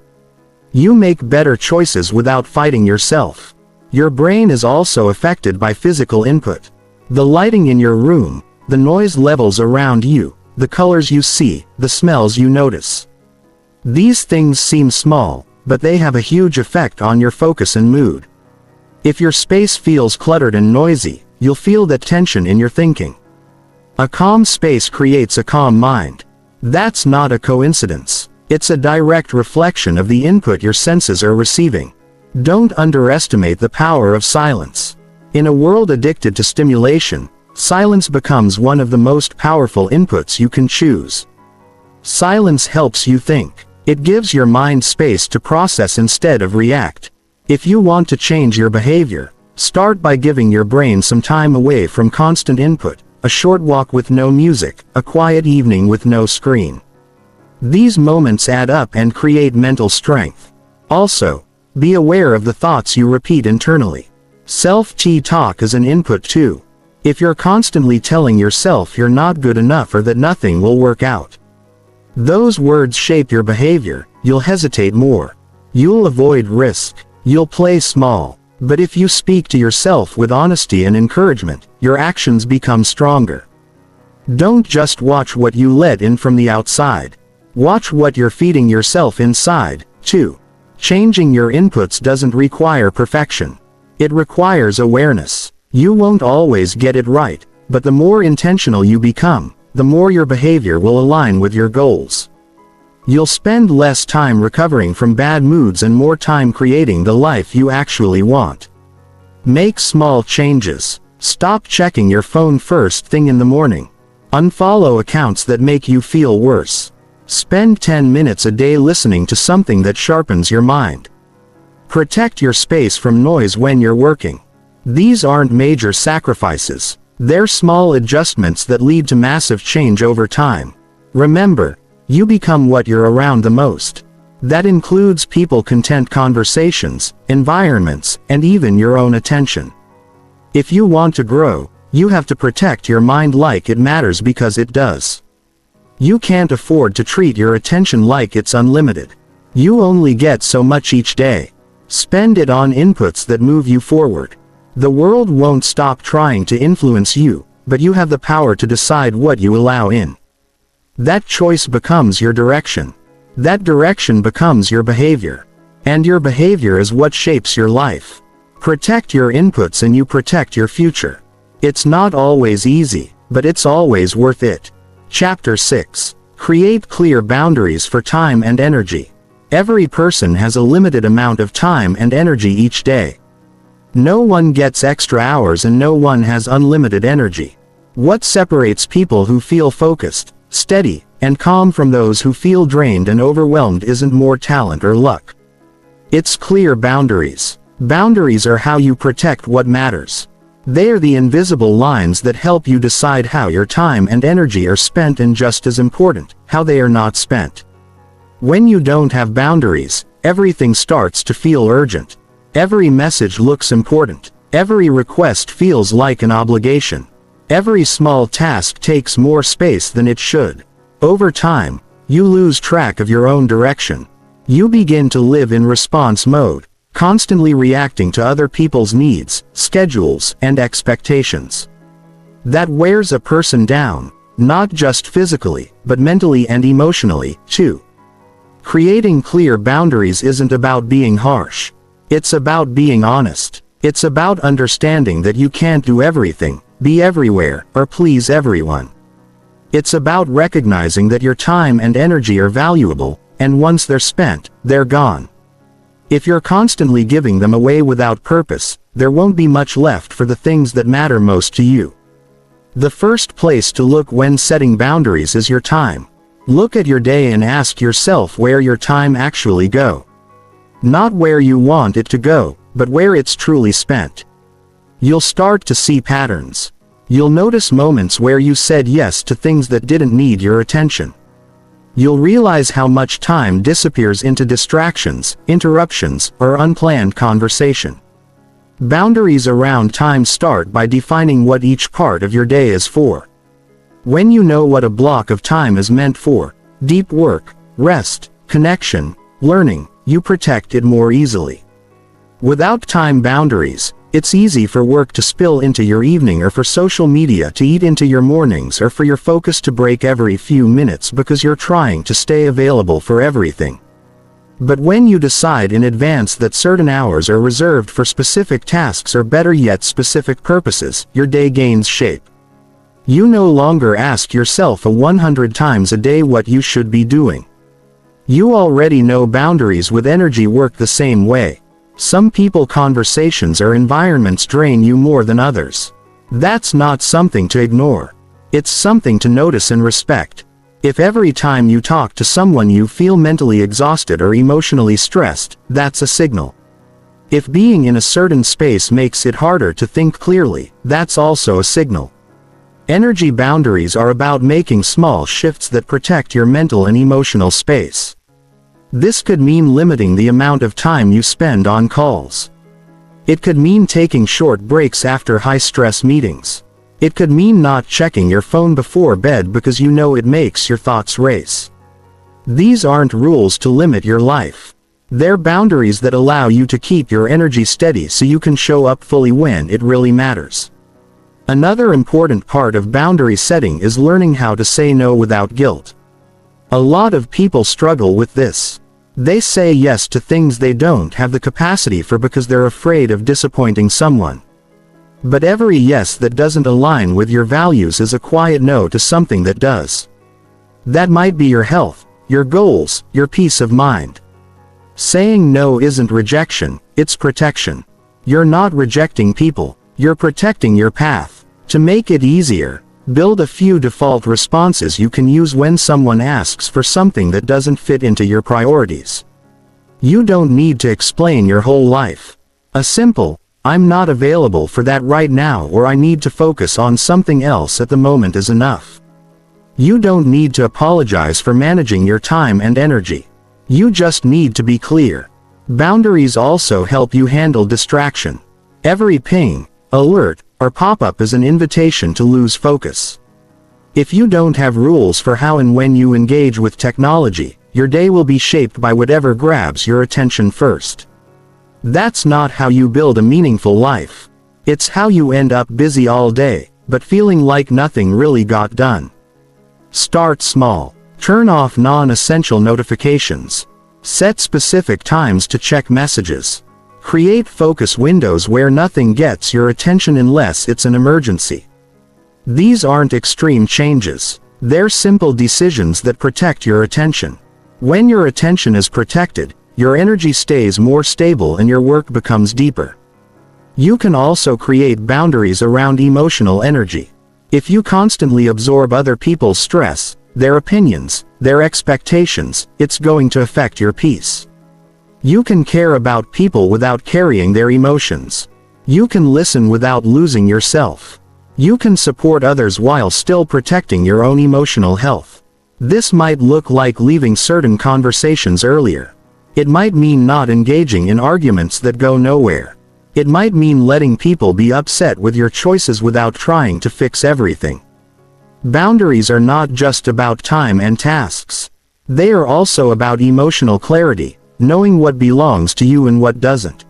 You make better choices without fighting yourself. Your brain is also affected by physical input. The lighting in your room, the noise levels around you, the colors you see, the smells you notice. These things seem small, but they have a huge effect on your focus and mood. If your space feels cluttered and noisy, you'll feel that tension in your thinking. A calm space creates a calm mind. That's not a coincidence. It's a direct reflection of the input your senses are receiving. Don't underestimate the power of silence. In a world addicted to stimulation, silence becomes one of the most powerful inputs you can choose. Silence helps you think. It gives your mind space to process instead of react. If you want to change your behavior, start by giving your brain some time away from constant input, a short walk with no music, a quiet evening with no screen. These moments add up and create mental strength. Also, be aware of the thoughts you repeat internally. Self-talk is an input too. If you're constantly telling yourself you're not good enough or that nothing will work out, those words shape your behavior. You'll hesitate more. You'll avoid risk. You'll play small. But if you speak to yourself with honesty and encouragement, your actions become stronger. Don't just watch what you let in from the outside. Watch what you're feeding yourself inside, too. Changing your inputs doesn't require perfection. It requires awareness. You won't always get it right, but the more intentional you become, the more your behavior will align with your goals. You'll spend less time recovering from bad moods and more time creating the life you actually want. Make small changes. Stop checking your phone first thing in the morning. Unfollow accounts that make you feel worse. Spend 10 minutes a day listening to something that sharpens your mind. Protect your space from noise when you're working. These aren't major sacrifices. They're small adjustments that lead to massive change over time. Remember, you become what you're around the most. That includes people-content conversations, environments, and even your own attention. If you want to grow, you have to protect your mind like it matters because it does. You can't afford to treat your attention like it's unlimited. You only get so much each day. Spend it on inputs that move you forward. The world won't stop trying to influence you, but you have the power to decide what you allow in. That choice becomes your direction. That direction becomes your behavior. And your behavior is what shapes your life. Protect your inputs and you protect your future. It's not always easy, but it's always worth it. Chapter 6. Create clear boundaries for time and energy. Every person has a limited amount of time and energy each day. No one gets extra hours and no one has unlimited energy. What separates people who feel focused, steady, and calm from those who feel drained and overwhelmed isn't more talent or luck. It's clear boundaries. Boundaries are how you protect what matters. They are the invisible lines that help you decide how your time and energy are spent, and just as important, how they are not spent. When you don't have boundaries, everything starts to feel urgent. Every message looks important. Every request feels like an obligation. Every small task takes more space than it should. Over time, you lose track of your own direction. You begin to live in response mode, constantly reacting to other people's needs, schedules, and expectations. That wears a person down, not just physically, but mentally and emotionally, too. Creating clear boundaries isn't about being harsh. It's about being honest. It's about understanding that you can't do everything, be everywhere, or please everyone. It's about recognizing that your time and energy are valuable, and once they're spent, they're gone. If you're constantly giving them away without purpose, there won't be much left for the things that matter most to you. The first place to look when setting boundaries is your time. Look at your day and ask yourself where your time actually goes. Not where you want it to go, but where it's truly spent. You'll start to see patterns. You'll notice moments where you said yes to things that didn't need your attention. You'll realize how much time disappears into distractions, interruptions, or unplanned conversation. Boundaries around time start by defining what each part of your day is for. When you know what a block of time is meant for, deep work, rest, connection, learning, you protect it more easily. Without time boundaries, it's easy for work to spill into your evening, or for social media to eat into your mornings, or for your focus to break every few minutes because you're trying to stay available for everything. But when you decide in advance that certain hours are reserved for specific tasks, or better yet specific purposes, your day gains shape. You no longer ask yourself 100 times a day what you should be doing. You already know boundaries with energy work the same way. Some people, conversations, or environments drain you more than others. That's not something to ignore. It's something to notice and respect. If every time you talk to someone you feel mentally exhausted or emotionally stressed, that's a signal. If being in a certain space makes it harder to think clearly, that's also a signal. Energy boundaries are about making small shifts that protect your mental and emotional space. This could mean limiting the amount of time you spend on calls. It could mean taking short breaks after high-stress meetings. It could mean not checking your phone before bed because you know it makes your thoughts race. These aren't rules to limit your life. They're boundaries that allow you to keep your energy steady so you can show up fully when it really matters. Another important part of boundary setting is learning how to say no without guilt. A lot of people struggle with this. They say yes to things they don't have the capacity for because they're afraid of disappointing someone. But every yes that doesn't align with your values is a quiet no to something that does. That might be your health, your goals, your peace of mind. Saying no isn't rejection, it's protection. You're not rejecting people, you're protecting your path. To make it easier, build a few default responses you can use when someone asks for something that doesn't fit into your priorities. You don't need to explain your whole life. A simple, "I'm not available for that right now," or "I need to focus on something else at the moment," is enough. You don't need to apologize for managing your time and energy. You just need to be clear. Boundaries also help you handle distraction. Every ping, alert, or pop-up is an invitation to lose focus. If you don't have rules for how and when you engage with technology, your day will be shaped by whatever grabs your attention first. That's not how you build a meaningful life. It's how you end up busy all day, but feeling like nothing really got done. Start small. Turn off non-essential notifications. Set specific times to check messages. Create focus windows where nothing gets your attention unless it's an emergency. These aren't extreme changes. They're simple decisions that protect your attention. When your attention is protected, your energy stays more stable and your work becomes deeper. You can also create boundaries around emotional energy. If you constantly absorb other people's stress, their opinions, their expectations, it's going to affect your peace. You can care about people without carrying their emotions. You can listen without losing yourself. You can support others while still protecting your own emotional health. This might look like leaving certain conversations earlier. It might mean not engaging in arguments that go nowhere. It might mean letting people be upset with your choices without trying to fix everything. Boundaries are not just about time and tasks. They are also about emotional clarity, knowing what belongs to you and what doesn't.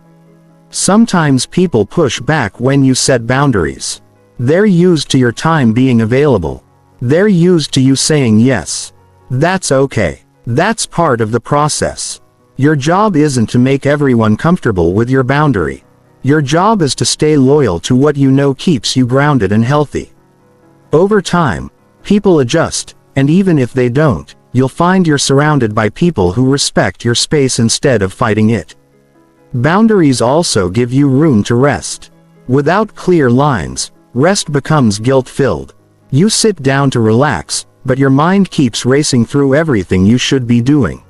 Sometimes people push back when you set boundaries. They're used to your time being available. They're used to you saying yes. That's okay. That's part of the process. Your job isn't to make everyone comfortable with your boundary. Your job is to stay loyal to what you know keeps you grounded and healthy. Over time, people adjust, and even if they don't, you'll find you're surrounded by people who respect your space instead of fighting it. Boundaries also give you room to rest. Without clear lines, rest becomes guilt-filled. You sit down to relax, but your mind keeps racing through everything you should be doing.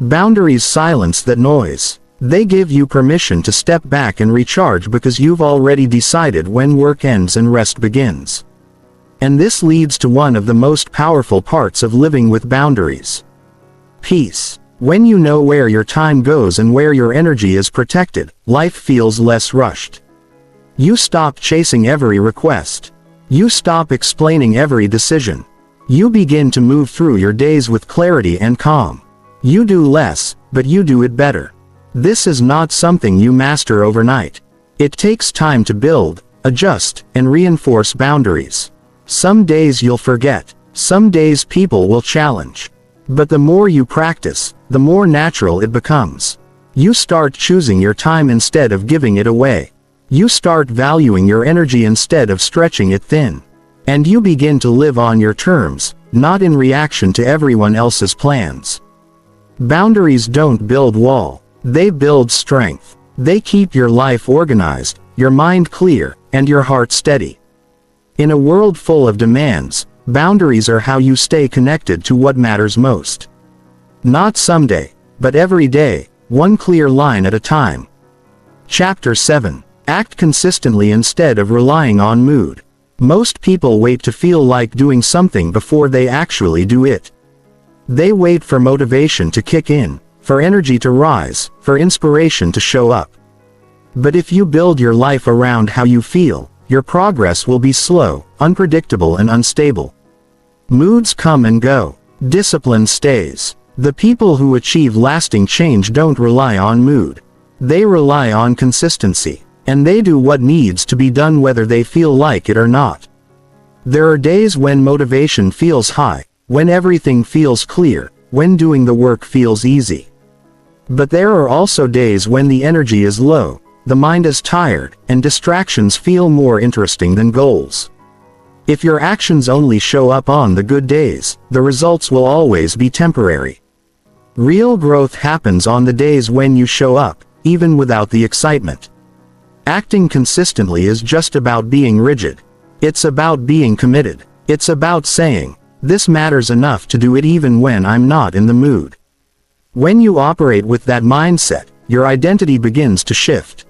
Boundaries silence that noise. They give you permission to step back and recharge because you've already decided when work ends and rest begins. And this leads to one of the most powerful parts of living with boundaries. Peace. When you know where your time goes and where your energy is protected, life feels less rushed. You stop chasing every request. You stop explaining every decision. You begin to move through your days with clarity and calm. You do less, but you do it better. This is not something you master overnight. It takes time to build, adjust, and reinforce boundaries. Some days you'll forget. Some days people will challenge. But the more you practice, the more natural it becomes. You start choosing your time instead of giving it away. You start valuing your energy instead of stretching it thin. And you begin to live on your terms, not in reaction to everyone else's plans. Boundaries don't build wall. They build strength. They keep your life organized, your mind clear, and your heart steady. In a world full of demands, boundaries are how you stay connected to what matters most. Not someday, but every day, one clear line at a time. Chapter 7. Act consistently instead of relying on mood. Most people wait to feel like doing something before they actually do it. They wait for motivation to kick in, for energy to rise, for inspiration to show up. But if you build your life around how you feel, your progress will be slow, unpredictable, and unstable. Moods come and go. Discipline stays. The people who achieve lasting change don't rely on mood. They rely on consistency. And they do what needs to be done whether they feel like it or not. There are days when motivation feels high, when everything feels clear, when doing the work feels easy. But there are also days when the energy is low, the mind is tired, and distractions feel more interesting than goals. If your actions only show up on the good days, the results will always be temporary. Real growth happens on the days when you show up, even without the excitement. Acting consistently is just about being rigid. It's about being committed. It's about saying, this matters enough to do it even when I'm not in the mood. When you operate with that mindset, your identity begins to shift.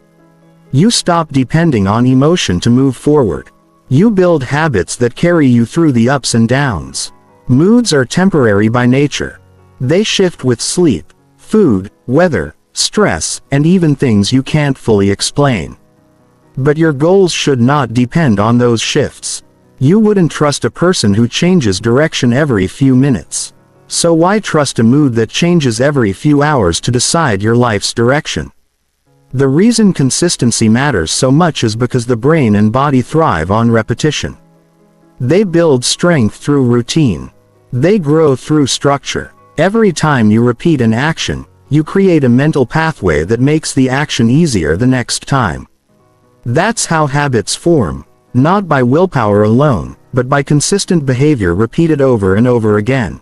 You stop depending on emotion to move forward. You build habits that carry you through the ups and downs. Moods are temporary by nature. They shift with sleep, food, weather, stress, and even things you can't fully explain. But your goals should not depend on those shifts. You wouldn't trust a person who changes direction every few minutes. So why trust a mood that changes every few hours to decide your life's direction? The reason consistency matters so much is because the brain and body thrive on repetition. They build strength through routine. They grow through structure. Every time you repeat an action, you create a mental pathway that makes the action easier the next time. That's how habits form, not by willpower alone, but by consistent behavior repeated over and over again.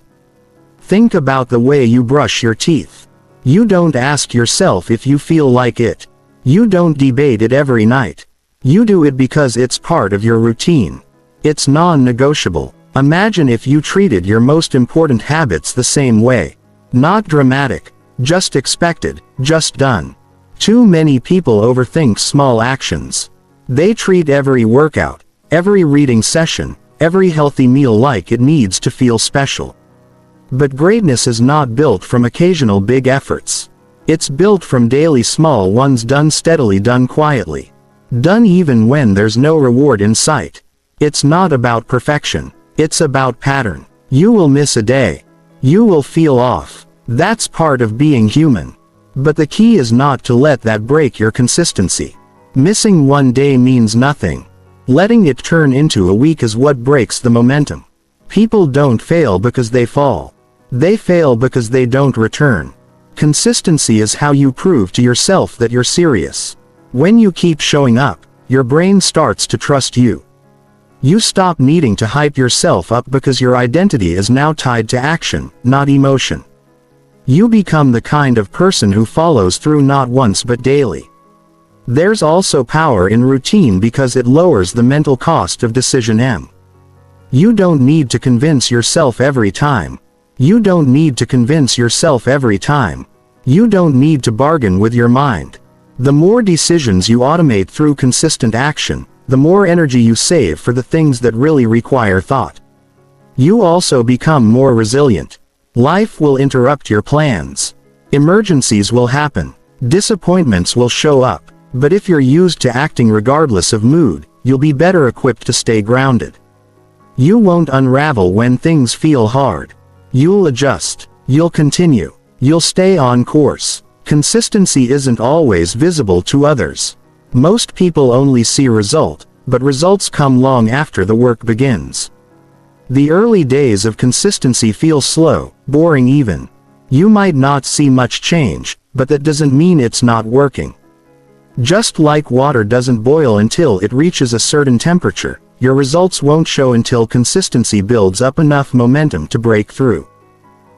Think about the way you brush your teeth. You don't ask yourself if you feel like it. You don't debate it every night. You do it because it's part of your routine. It's non-negotiable. Imagine if you treated your most important habits the same way. Not dramatic, just expected, just done. Too many people overthink small actions. They treat every workout, every reading session, every healthy meal like it needs to feel special. But greatness is not built from occasional big efforts. It's built from daily small ones done steadily, done quietly. Done even when there's no reward in sight. It's not about perfection. It's about pattern. You will miss a day. You will feel off. That's part of being human. But the key is not to let that break your consistency. Missing one day means nothing. Letting it turn into a week is what breaks the momentum. People don't fail because they fall. They fail because they don't return. Consistency is how you prove to yourself that you're serious. When you keep showing up, your brain starts to trust you. You stop needing to hype yourself up because your identity is now tied to action, not emotion. You become the kind of person who follows through not once but daily. There's also power in routine because it lowers the mental cost of decision. You don't need to convince yourself every time. You don't need to convince yourself every time. You don't need to bargain with your mind. The more decisions you automate through consistent action, the more energy you save for the things that really require thought. You also become more resilient. Life will interrupt your plans. Emergencies will happen. Disappointments will show up. But if you're used to acting regardless of mood, you'll be better equipped to stay grounded. You won't unravel when things feel hard. You'll adjust. You'll continue. You'll stay on course. Consistency isn't always visible to others. Most people only see result, but results come long after the work begins. The early days of consistency feel slow, boring even. You might not see much change, but that doesn't mean it's not working. Just like water doesn't boil until it reaches a certain temperature, your results won't show until consistency builds up enough momentum to break through.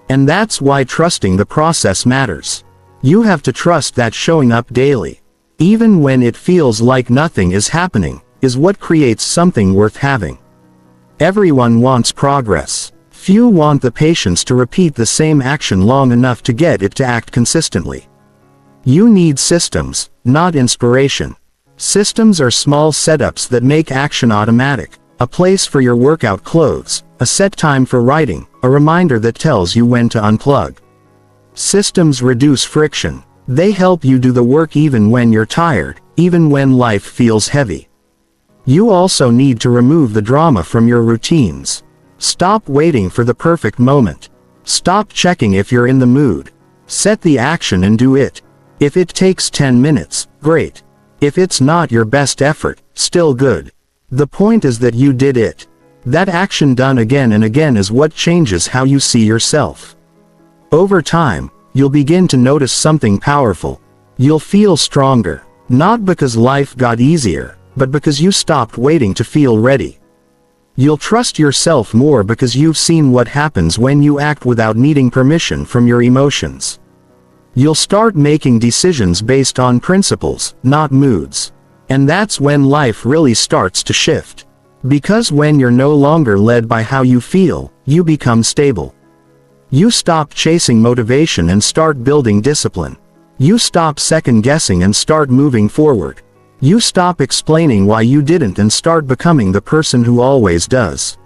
And that's why trusting the process matters. You have to trust that showing up daily, even when it feels like nothing is happening, is what creates something worth having. Everyone wants progress. Few want the patience to repeat the same action long enough to get it to act consistently. You need systems, not inspiration. Systems are small setups that make action automatic. A place for your workout clothes, a set time for writing, a reminder that tells you when to unplug. Systems reduce friction. They help you do the work even when you're tired, even when life feels heavy. You also need to remove the drama from your routines. Stop waiting for the perfect moment. Stop checking if you're in the mood. Set the action and do it. If it takes 10 minutes, great. If it's not your best effort, still good. The point is that you did it. That action done again and again is what changes how you see yourself. Over time, you'll begin to notice something powerful. You'll feel stronger, not because life got easier, but because you stopped waiting to feel ready. You'll trust yourself more because you've seen what happens when you act without needing permission from your emotions. You'll start making decisions based on principles, not moods. And that's when life really starts to shift. Because when you're no longer led by how you feel, you become stable. You stop chasing motivation and start building discipline. You stop second-guessing and start moving forward. You stop explaining why you didn't and start becoming the person who always does.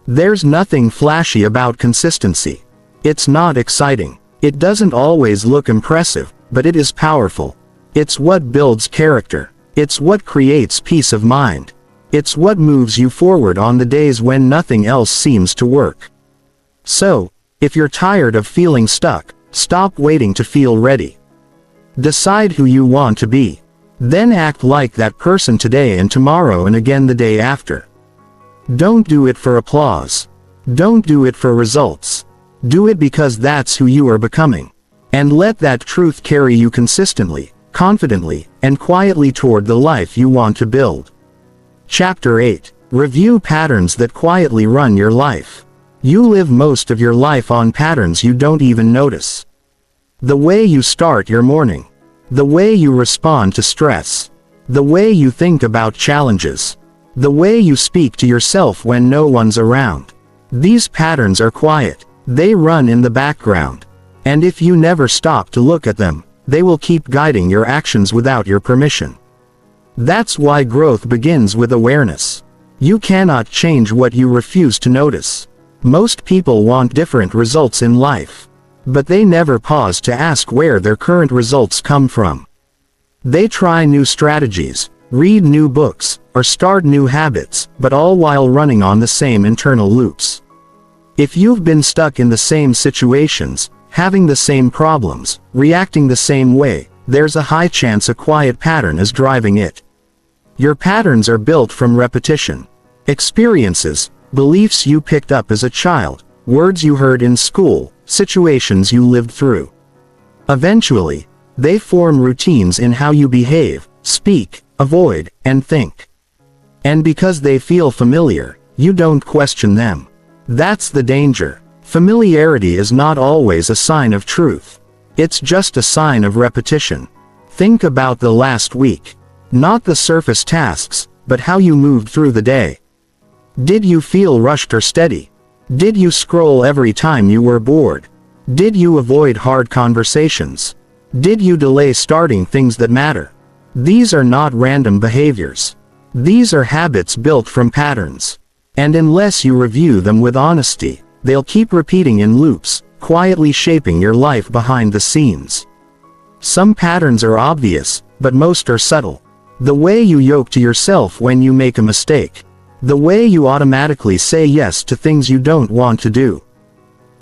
There's nothing flashy about consistency. It's not exciting. It doesn't always look impressive, but it is powerful. It's what builds character. It's what creates peace of mind. It's what moves you forward on the days when nothing else seems to work. So, if you're tired of feeling stuck, stop waiting to feel ready. Decide who you want to be. Then act like that person today and tomorrow and again the day after. Don't do it for applause. Don't do it for results. Do it because that's who you are becoming. And let that truth carry you consistently, confidently, and quietly toward the life you want to build. Chapter 8. Review patterns that quietly run your life. You live most of your life on patterns you don't even notice. The way you start your morning. The way you respond to stress. The way you think about challenges. The way you speak to yourself when no one's around. These patterns are quiet. They run in the background. And if you never stop to look at them, they will keep guiding your actions without your permission. That's why growth begins with awareness. You cannot change what you refuse to notice. Most people want different results in life. But they never pause to ask where their current results come from. They try new strategies, read new books, or start new habits, but all while running on the same internal loops. If you've been stuck in the same situations, having the same problems, reacting the same way, there's a high chance a quiet pattern is driving it. Your patterns are built from repetition. Experiences, beliefs you picked up as a child, words you heard in school, situations you lived through. Eventually, they form routines in how you behave, speak, avoid, and think. And because they feel familiar, you don't question them. That's the danger. Familiarity is not always a sign of truth. It's just a sign of repetition. Think about the last week. Not the surface tasks, but how you moved through the day. Did you feel rushed or steady? Did you scroll every time you were bored? Did you avoid hard conversations? Did you delay starting things that matter? These are not random behaviors. These are habits built from patterns. And unless you review them with honesty, they'll keep repeating in loops, quietly shaping your life behind the scenes. Some patterns are obvious, but most are subtle. The way you yoke to yourself when you make a mistake. The way you automatically say yes to things you don't want to do.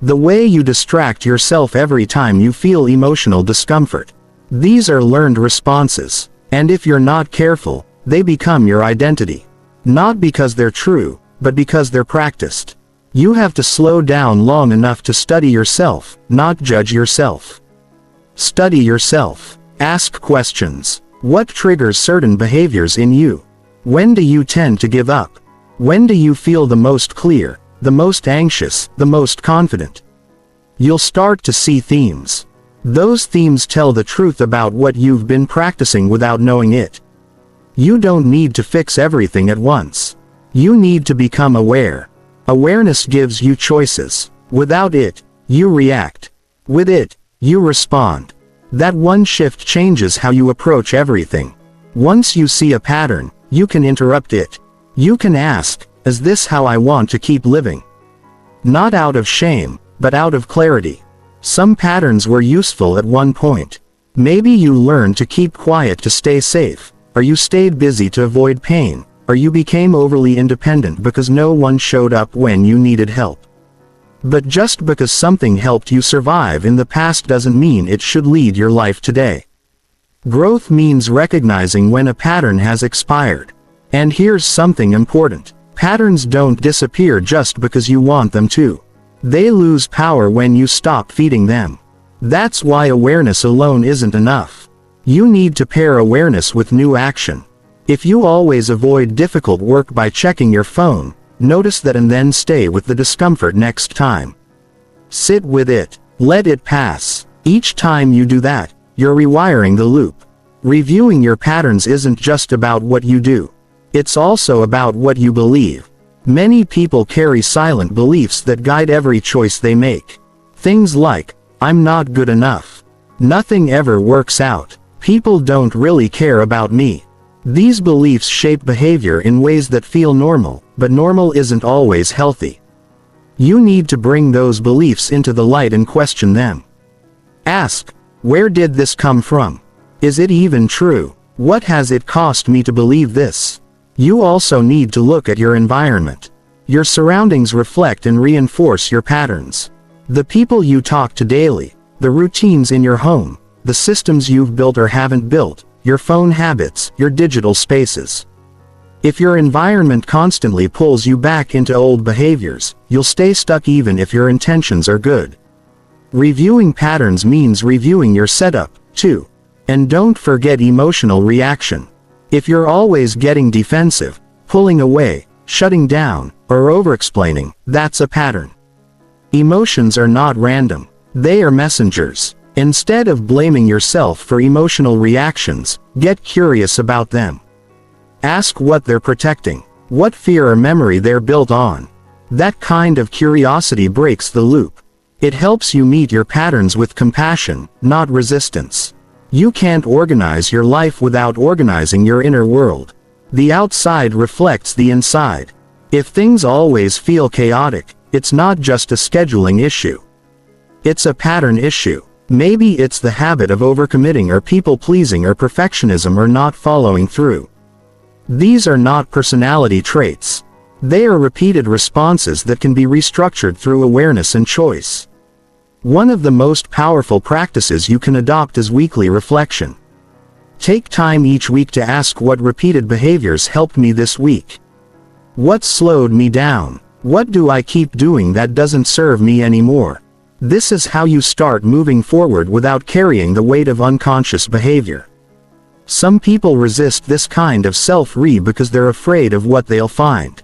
The way you distract yourself every time you feel emotional discomfort. These are learned responses, and if you're not careful, they become your identity. Not because they're true, but because they're practiced. You have to slow down long enough to study yourself, not judge yourself. Study yourself. Ask questions. What triggers certain behaviors in you? When do you tend to give up? When do you feel the most clear, the most anxious, the most confident? You'll start to see themes. Those themes tell the truth about what you've been practicing without knowing it. You don't need to fix everything at once. You need to become aware. Awareness gives you choices. Without it, you react. With it, you respond. That one shift changes how you approach everything. Once you see a pattern, you can interrupt it. You can ask, is this how I want to keep living? Not out of shame, but out of clarity. Some patterns were useful at one point. Maybe you learned to keep quiet to stay safe, or you stayed busy to avoid pain, or you became overly independent because no one showed up when you needed help. But just because something helped you survive in the past doesn't mean it should lead your life today. Growth means recognizing when a pattern has expired. And here's something important. Patterns don't disappear just because you want them to. They lose power when you stop feeding them. That's why awareness alone isn't enough. You need to pair awareness with new action. If you always avoid difficult work by checking your phone, notice that and then stay with the discomfort next time. Sit with it. Let it pass. Each time you do that, you're rewiring the loop. Reviewing your patterns isn't just about what you do. It's also about what you believe. Many people carry silent beliefs that guide every choice they make. Things like, I'm not good enough. Nothing ever works out. People don't really care about me. These beliefs shape behavior in ways that feel normal, but normal isn't always healthy. You need to bring those beliefs into the light and question them. Ask, where did this come from? Is it even true? What has it cost me to believe this? You also need to look at your environment. Your surroundings reflect and reinforce your patterns. The people you talk to daily, the routines in your home, the systems you've built or haven't built, your phone habits, your digital spaces. If your environment constantly pulls you back into old behaviors, you'll stay stuck even if your intentions are good. Reviewing patterns means reviewing your setup, too. And don't forget emotional reaction. If you're always getting defensive, pulling away, shutting down, or over-explaining, that's a pattern. Emotions are not random. They are messengers. Instead of blaming yourself for emotional reactions, get curious about them. Ask what they're protecting, what fear or memory they're built on. That kind of curiosity breaks the loop. It helps you meet your patterns with compassion, not resistance. You can't organize your life without organizing your inner world. The outside reflects the inside. If things always feel chaotic, it's not just a scheduling issue. It's a pattern issue. Maybe it's the habit of overcommitting or people-pleasing or perfectionism or not following through. These are not personality traits. They are repeated responses that can be restructured through awareness and choice. One of the most powerful practices you can adopt is weekly reflection. Take time each week to ask what repeated behaviors helped me this week. What slowed me down? What do I keep doing that doesn't serve me anymore? This is how you start moving forward without carrying the weight of unconscious behavior. Some people resist this kind of self-re because they're afraid of what they'll find.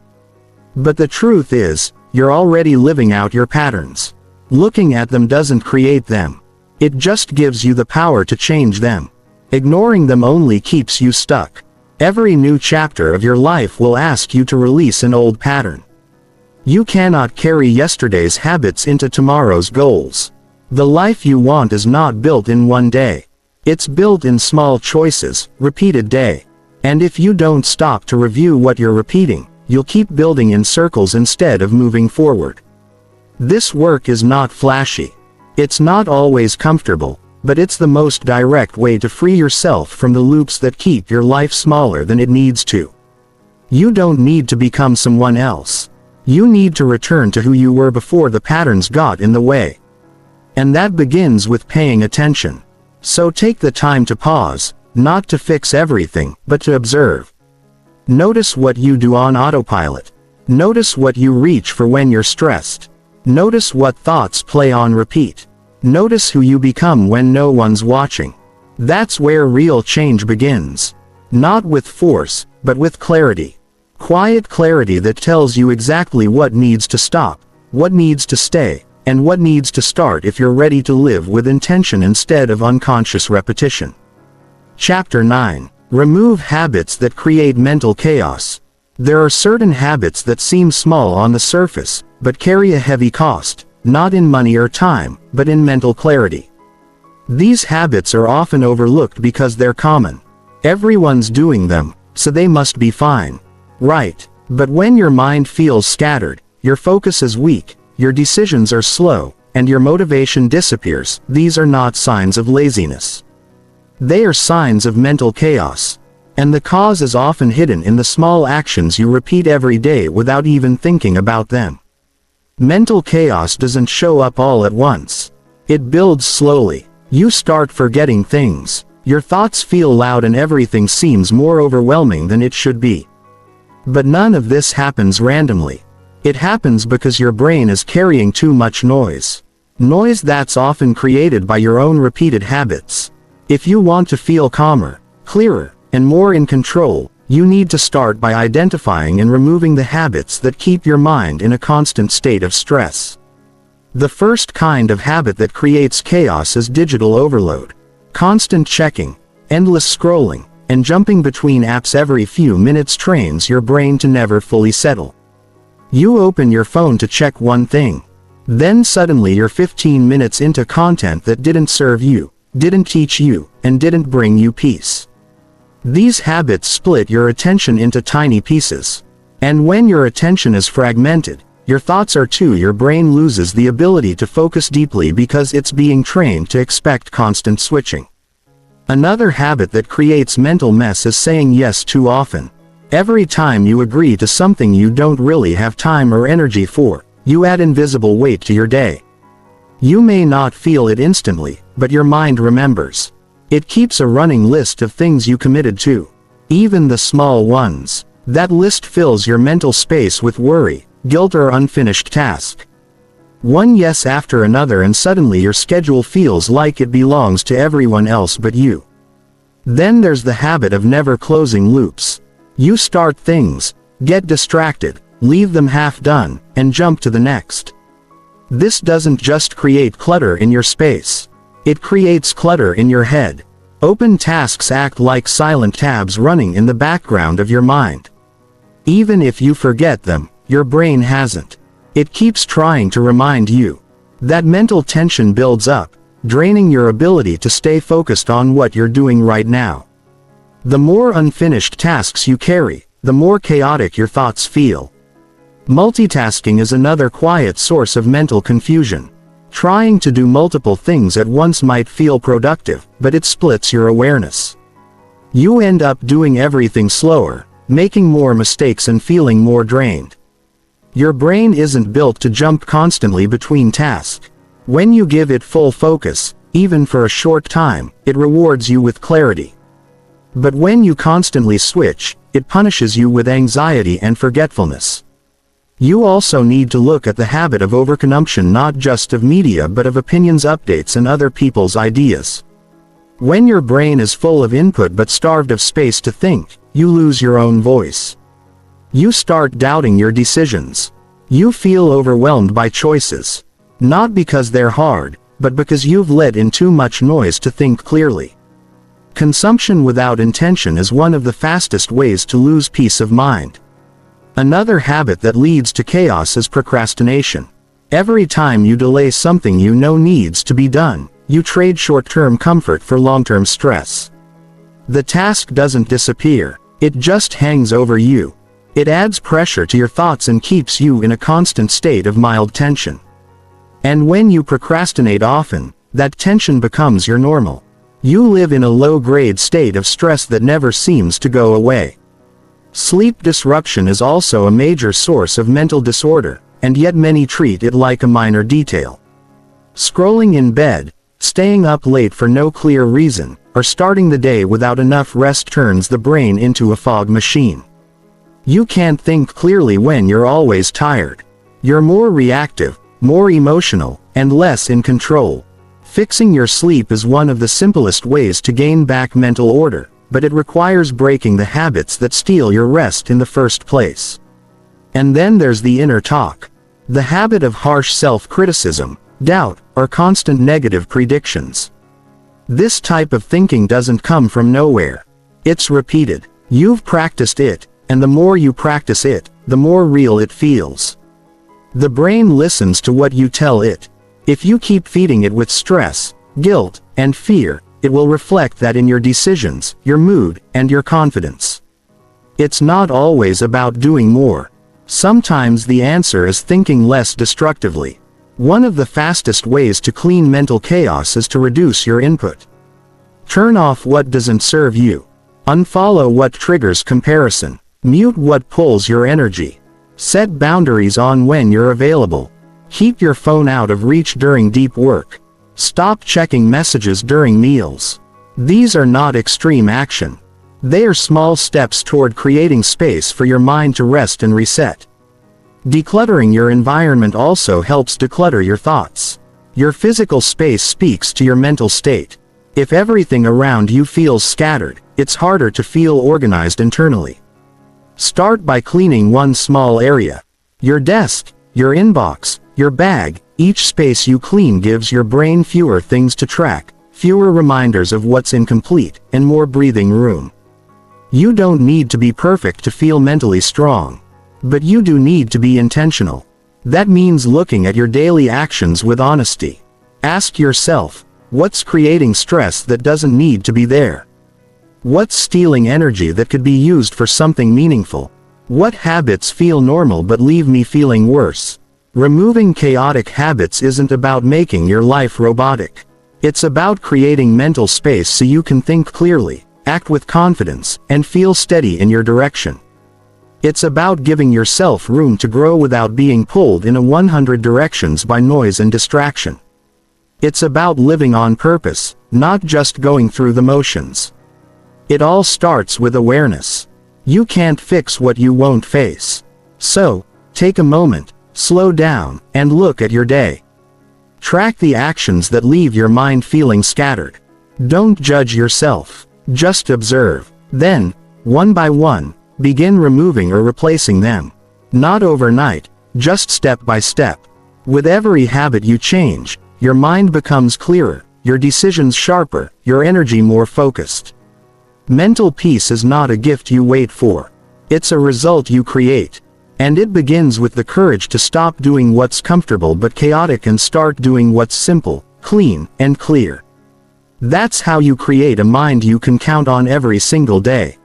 But the truth is, you're already living out your patterns. Looking at them doesn't create them. It just gives you the power to change them. Ignoring them only keeps you stuck. Every new chapter of your life will ask you to release an old pattern. You cannot carry yesterday's habits into tomorrow's goals. The life you want is not built in one day. It's built in small choices, repeated day. And if you don't stop to review what you're repeating, you'll keep building in circles instead of moving forward. This work is not flashy. It's not always comfortable, but it's the most direct way to free yourself from the loops that keep your life smaller than it needs to. You don't need to become someone else. You need to return to who you were before the patterns got in the way. And that begins with paying attention. So take the time to pause, not to fix everything, but to observe. Notice what you do on autopilot. Notice what you reach for when you're stressed. Notice what thoughts play on repeat. Notice who you become when no one's watching. That's where real change begins. Not with force, but with clarity. Quiet clarity that tells you exactly what needs to stop, what needs to stay, and what needs to start if you're ready to live with intention instead of unconscious repetition. Chapter 9. Remove habits that create mental chaos. There are certain habits that seem small on the surface, but carry a heavy cost, not in money or time, but in mental clarity. These habits are often overlooked because they're common. Everyone's doing them, so they must be fine. Right. But when your mind feels scattered, your focus is weak, your decisions are slow, and your motivation disappears, these are not signs of laziness. They are signs of mental chaos. And the cause is often hidden in the small actions you repeat every day without even thinking about them. Mental chaos doesn't show up all at once. It builds slowly. You start forgetting things. Your thoughts feel loud and everything seems more overwhelming than it should be. But none of this happens randomly. It happens because your brain is carrying too much noise. Noise that's often created by your own repeated habits. If you want to feel calmer, clearer, and more in control, you need to start by identifying and removing the habits that keep your mind in a constant state of stress. The first kind of habit that creates chaos is digital overload. Constant checking, endless scrolling, and jumping between apps every few minutes trains your brain to never fully settle. You open your phone to check one thing. Then suddenly you're 15 minutes into content that didn't serve you, didn't teach you, and didn't bring you peace. These habits split your attention into tiny pieces. And when your attention is fragmented, your thoughts are too. Your brain loses the ability to focus deeply because it's being trained to expect constant switching. Another habit that creates mental mess is saying yes too often. Every time you agree to something you don't really have time or energy for, you add invisible weight to your day. You may not feel it instantly, but your mind remembers. It keeps a running list of things you committed to. Even the small ones. That list fills your mental space with worry, guilt, or unfinished task. One yes after another, and suddenly your schedule feels like it belongs to everyone else but you. Then there's the habit of never closing loops. You start things, get distracted, leave them half done, and jump to the next. This doesn't just create clutter in your space. It creates clutter in your head. Open tasks act like silent tabs running in the background of your mind. Even if you forget them, your brain hasn't. It keeps trying to remind you. That mental tension builds up, draining your ability to stay focused on what you're doing right now. The more unfinished tasks you carry, the more chaotic your thoughts feel. Multitasking is another quiet source of mental confusion. Trying to do multiple things at once might feel productive, but it splits your awareness. You end up doing everything slower, making more mistakes and feeling more drained. Your brain isn't built to jump constantly between tasks. When you give it full focus, even for a short time, it rewards you with clarity. But when you constantly switch, it punishes you with anxiety and forgetfulness. You also need to look at the habit of overconsumption, not just of media but of opinions, updates and other people's ideas. When your brain is full of input but starved of space to think, you lose your own voice. You start doubting your decisions. You feel overwhelmed by choices. Not because they're hard, but because you've let in too much noise to think clearly. Consumption without intention is one of the fastest ways to lose peace of mind. Another habit that leads to chaos is procrastination. Every time you delay something you know needs to be done, you trade short-term comfort for long-term stress. The task doesn't disappear, it just hangs over you. It adds pressure to your thoughts and keeps you in a constant state of mild tension. And when you procrastinate often, that tension becomes your normal. You live in a low-grade state of stress that never seems to go away. Sleep disruption is also a major source of mental disorder, and yet many treat it like a minor detail. Scrolling in bed, staying up late for no clear reason, or starting the day without enough rest turns the brain into a fog machine. You can't think clearly when you're always tired. You're more reactive, more emotional, and less in control. Fixing your sleep is one of the simplest ways to gain back mental order, but it requires breaking the habits that steal your rest in the first place. And then there's the inner talk. The habit of harsh self-criticism, doubt, or constant negative predictions. This type of thinking doesn't come from nowhere. It's repeated. You've practiced it, and the more you practice it, the more real it feels. The brain listens to what you tell it. If you keep feeding it with stress, guilt, and fear, it will reflect that in your decisions, your mood, and your confidence. It's not always about doing more. Sometimes the answer is thinking less destructively. One of the fastest ways to clean mental chaos is to reduce your input. Turn off what doesn't serve you. Unfollow what triggers comparison. Mute what pulls your energy. Set boundaries on when you're available. Keep your phone out of reach during deep work. Stop checking messages during meals. These are not extreme action. They are small steps toward creating space for your mind to rest and reset. Decluttering your environment also helps declutter your thoughts. Your physical space speaks to your mental state. If everything around you feels scattered, it's harder to feel organized internally. Start by cleaning one small area. Your desk, your inbox, your bag. Each space you clean gives your brain fewer things to track, fewer reminders of what's incomplete, and more breathing room. You don't need to be perfect to feel mentally strong. But you do need to be intentional. That means looking at your daily actions with honesty. Ask yourself, what's creating stress that doesn't need to be there? What's stealing energy that could be used for something meaningful? What habits feel normal but leave me feeling worse? Removing chaotic habits isn't about making your life robotic. It's about creating mental space so you can think clearly, act with confidence, and feel steady in your direction. It's about giving yourself room to grow without being pulled in 100 directions by noise and distraction. It's about living on purpose, not just going through the motions. It all starts with awareness. You can't fix what you won't face. So, take a moment, slow down, and look at your day. Track the actions that leave your mind feeling scattered. Don't judge yourself, just observe. Then, one by one, begin removing or replacing them. Not overnight, just step by step. With every habit you change, your mind becomes clearer, your decisions sharper, your energy more focused. Mental peace is not a gift you wait for. It's a result you create. And it begins with the courage to stop doing what's comfortable but chaotic and start doing what's simple, clean, and clear. That's how you create a mind you can count on every single day.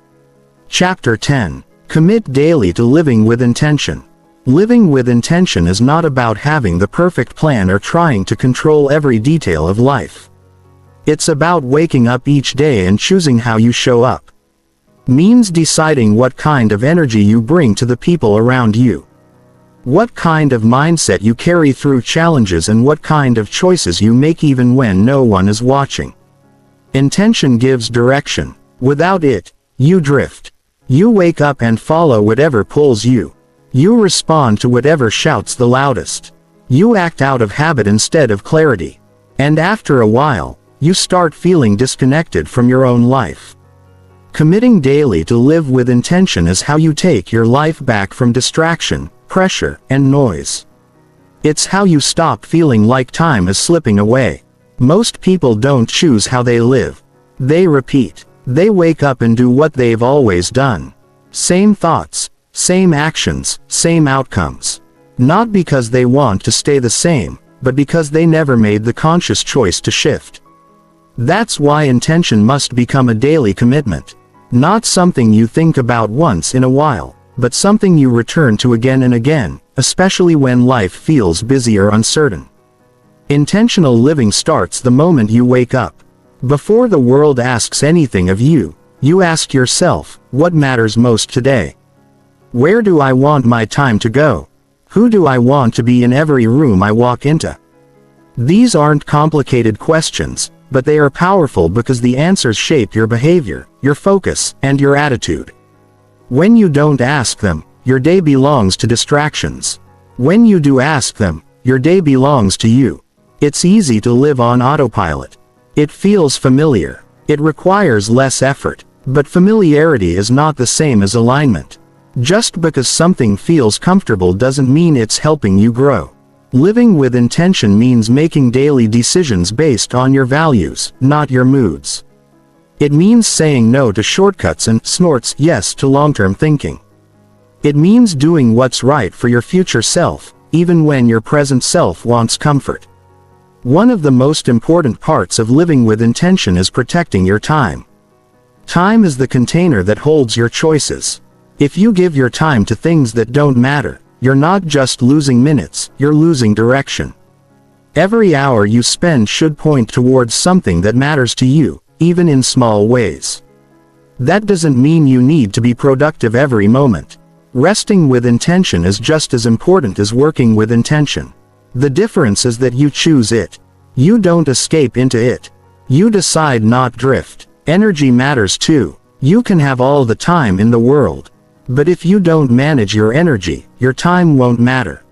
Chapter 10. Commit daily to living with intention. Living with intention is not about having the perfect plan or trying to control every detail of life. It's about waking up each day and choosing how you show up. Means deciding what kind of energy you bring to the people around you. What kind of mindset you carry through challenges and what kind of choices you make even when no one is watching. Intention gives direction. Without it, you drift. You wake up and follow whatever pulls you. You respond to whatever shouts the loudest. You act out of habit instead of clarity. And after a while, you start feeling disconnected from your own life. Committing daily to live with intention is how you take your life back from distraction, pressure, and noise. It's how you stop feeling like time is slipping away. Most people don't choose how they live. They repeat. They wake up and do what they've always done. Same thoughts, same actions, same outcomes. Not because they want to stay the same, but because they never made the conscious choice to shift. That's why intention must become a daily commitment. Not something you think about once in a while, but something you return to again and again, especially when life feels busy or uncertain. Intentional living starts the moment you wake up. Before the world asks anything of you, you ask yourself, what matters most today? Where do I want my time to go? Who do I want to be in every room I walk into? These aren't complicated questions, but they are powerful because the answers shape your behavior, your focus, and your attitude. When you don't ask them, your day belongs to distractions. When you do ask them, your day belongs to you. It's easy to live on autopilot. It feels familiar. It requires less effort. But familiarity is not the same as alignment. Just because something feels comfortable doesn't mean it's helping you grow. Living with intention means making daily decisions based on your values, not your moods. It means saying no to shortcuts and snorts yes to long-term thinking. It means doing what's right for your future self, even when your present self wants comfort. One of the most important parts of living with intention is protecting your time. Time is the container that holds your choices. If you give your time to things that don't matter, you're not just losing minutes, you're losing direction. Every hour you spend should point towards something that matters to you, even in small ways. That doesn't mean you need to be productive every moment. Resting with intention is just as important as working with intention. The difference is that you choose it. You don't escape into it. You decide not drift. Energy matters too. You can have all the time in the world. But if you don't manage your energy, your time won't matter.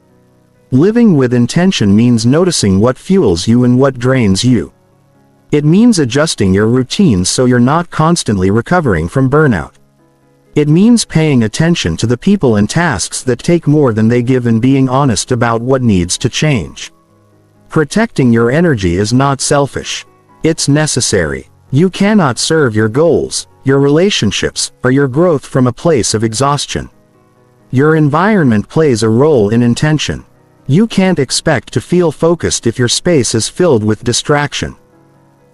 Living with intention means noticing what fuels you and what drains you. It means adjusting your routines so you're not constantly recovering from burnout. It means paying attention to the people and tasks that take more than they give and being honest about what needs to change. Protecting your energy is not selfish. It's necessary. You cannot serve your goals, your relationships, or your growth from a place of exhaustion. Your environment plays a role in intention. You can't expect to feel focused if your space is filled with distraction.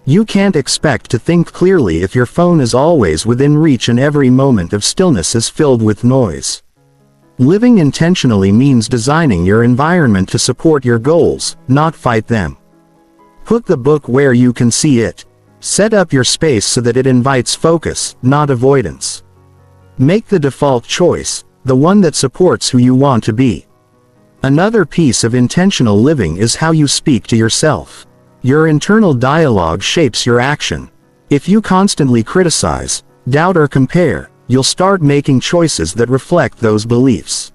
You can't expect to think clearly if your phone is always within reach and every moment of stillness is filled with noise. Living intentionally means designing your environment to support your goals, not fight them. Put the book where you can see it. Set up your space so that it invites focus, not avoidance. Make the default choice, the one that supports who you want to be. Another piece of intentional living is how you speak to yourself. Your internal dialogue shapes your action. If you constantly criticize, doubt or compare, you'll start making choices that reflect those beliefs.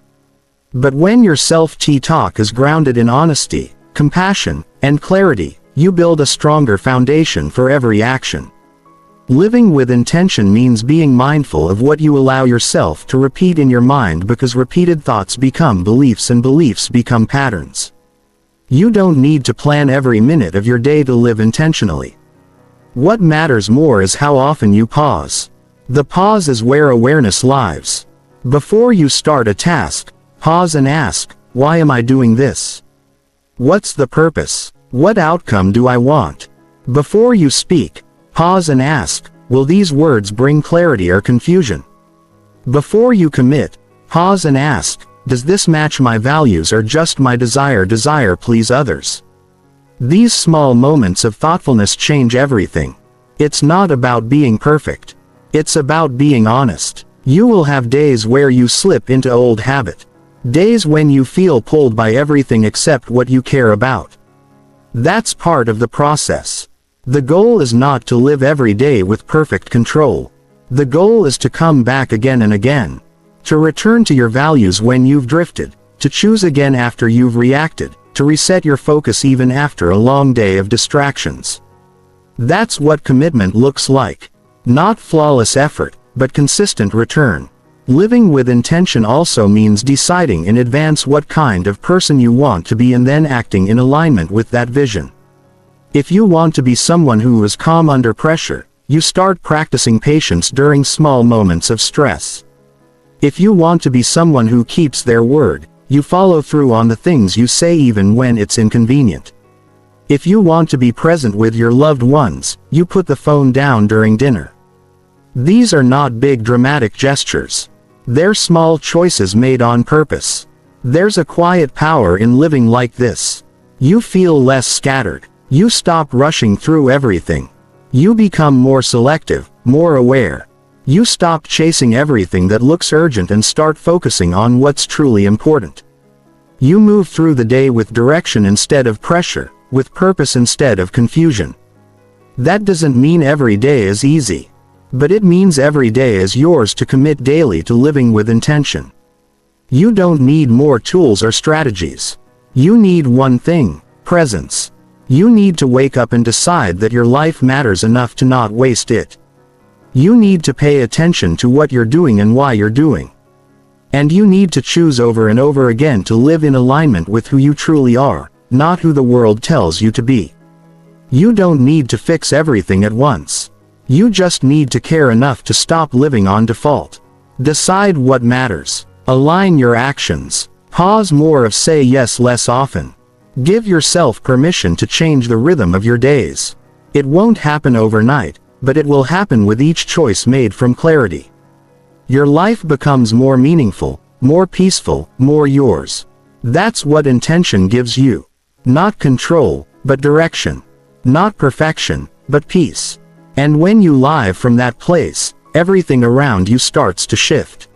But when your self-talk is grounded in honesty, compassion, and clarity, you build a stronger foundation for every action. Living with intention means being mindful of what you allow yourself to repeat in your mind because repeated thoughts become beliefs and beliefs become patterns. You don't need to plan every minute of your day to live intentionally. What matters more is how often you pause. The pause is where awareness lives. Before you start a task, Pause and ask, why am I doing this? What's the purpose? What outcome do I want? Before you speak, pause and ask, will these words bring clarity or confusion? Before you commit, pause and ask, does this match my values or just my desire please others? These small moments of thoughtfulness change everything. It's not about being perfect. It's about being honest. You will have days where you slip into old habit. Days when you feel pulled by everything except what you care about. That's part of the process. The goal is not to live every day with perfect control. The goal is to come back again and again. To return to your values when you've drifted. To choose again after you've reacted. To reset your focus even after a long day of distractions. That's what commitment looks like. Not flawless effort, but consistent return. Living with intention also means deciding in advance what kind of person you want to be and then acting in alignment with that vision. If you want to be someone who is calm under pressure, you start practicing patience during small moments of stress. If you want to be someone who keeps their word, you follow through on the things you say even when it's inconvenient. If you want to be present with your loved ones, you put the phone down during dinner. These are not big dramatic gestures. They're small choices made on purpose. There's a quiet power in living like this. You feel less scattered. You stop rushing through everything. You become more selective, more aware. You stop chasing everything that looks urgent and start focusing on what's truly important. You move through the day with direction instead of pressure, with purpose instead of confusion. That doesn't mean every day is easy. But it means every day is yours to commit daily to living with intention. You don't need more tools or strategies. You need one thing, presence. You need to wake up and decide that your life matters enough to not waste it. You need to pay attention to what you're doing and why you're doing. And you need to choose over and over again to live in alignment with who you truly are, not who the world tells you to be. You don't need to fix everything at once. You just need to care enough to stop living on default. Decide what matters. Align your actions. Pause more of say yes less often. Give yourself permission to change the rhythm of your days. It won't happen overnight, but it will happen with each choice made from clarity. Your life becomes more meaningful, more peaceful, more yours. That's what intention gives you. Not control, but direction. Not perfection, but peace. And when you live from that place, everything around you starts to shift.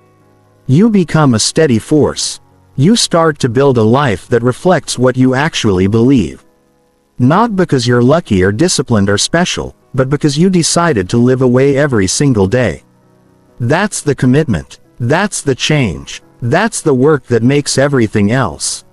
You become a steady force. You start to build a life that reflects what you actually believe. Not because you're lucky or disciplined or special, but because you decided to live away every single day. That's the commitment. That's the change. That's the work that makes everything else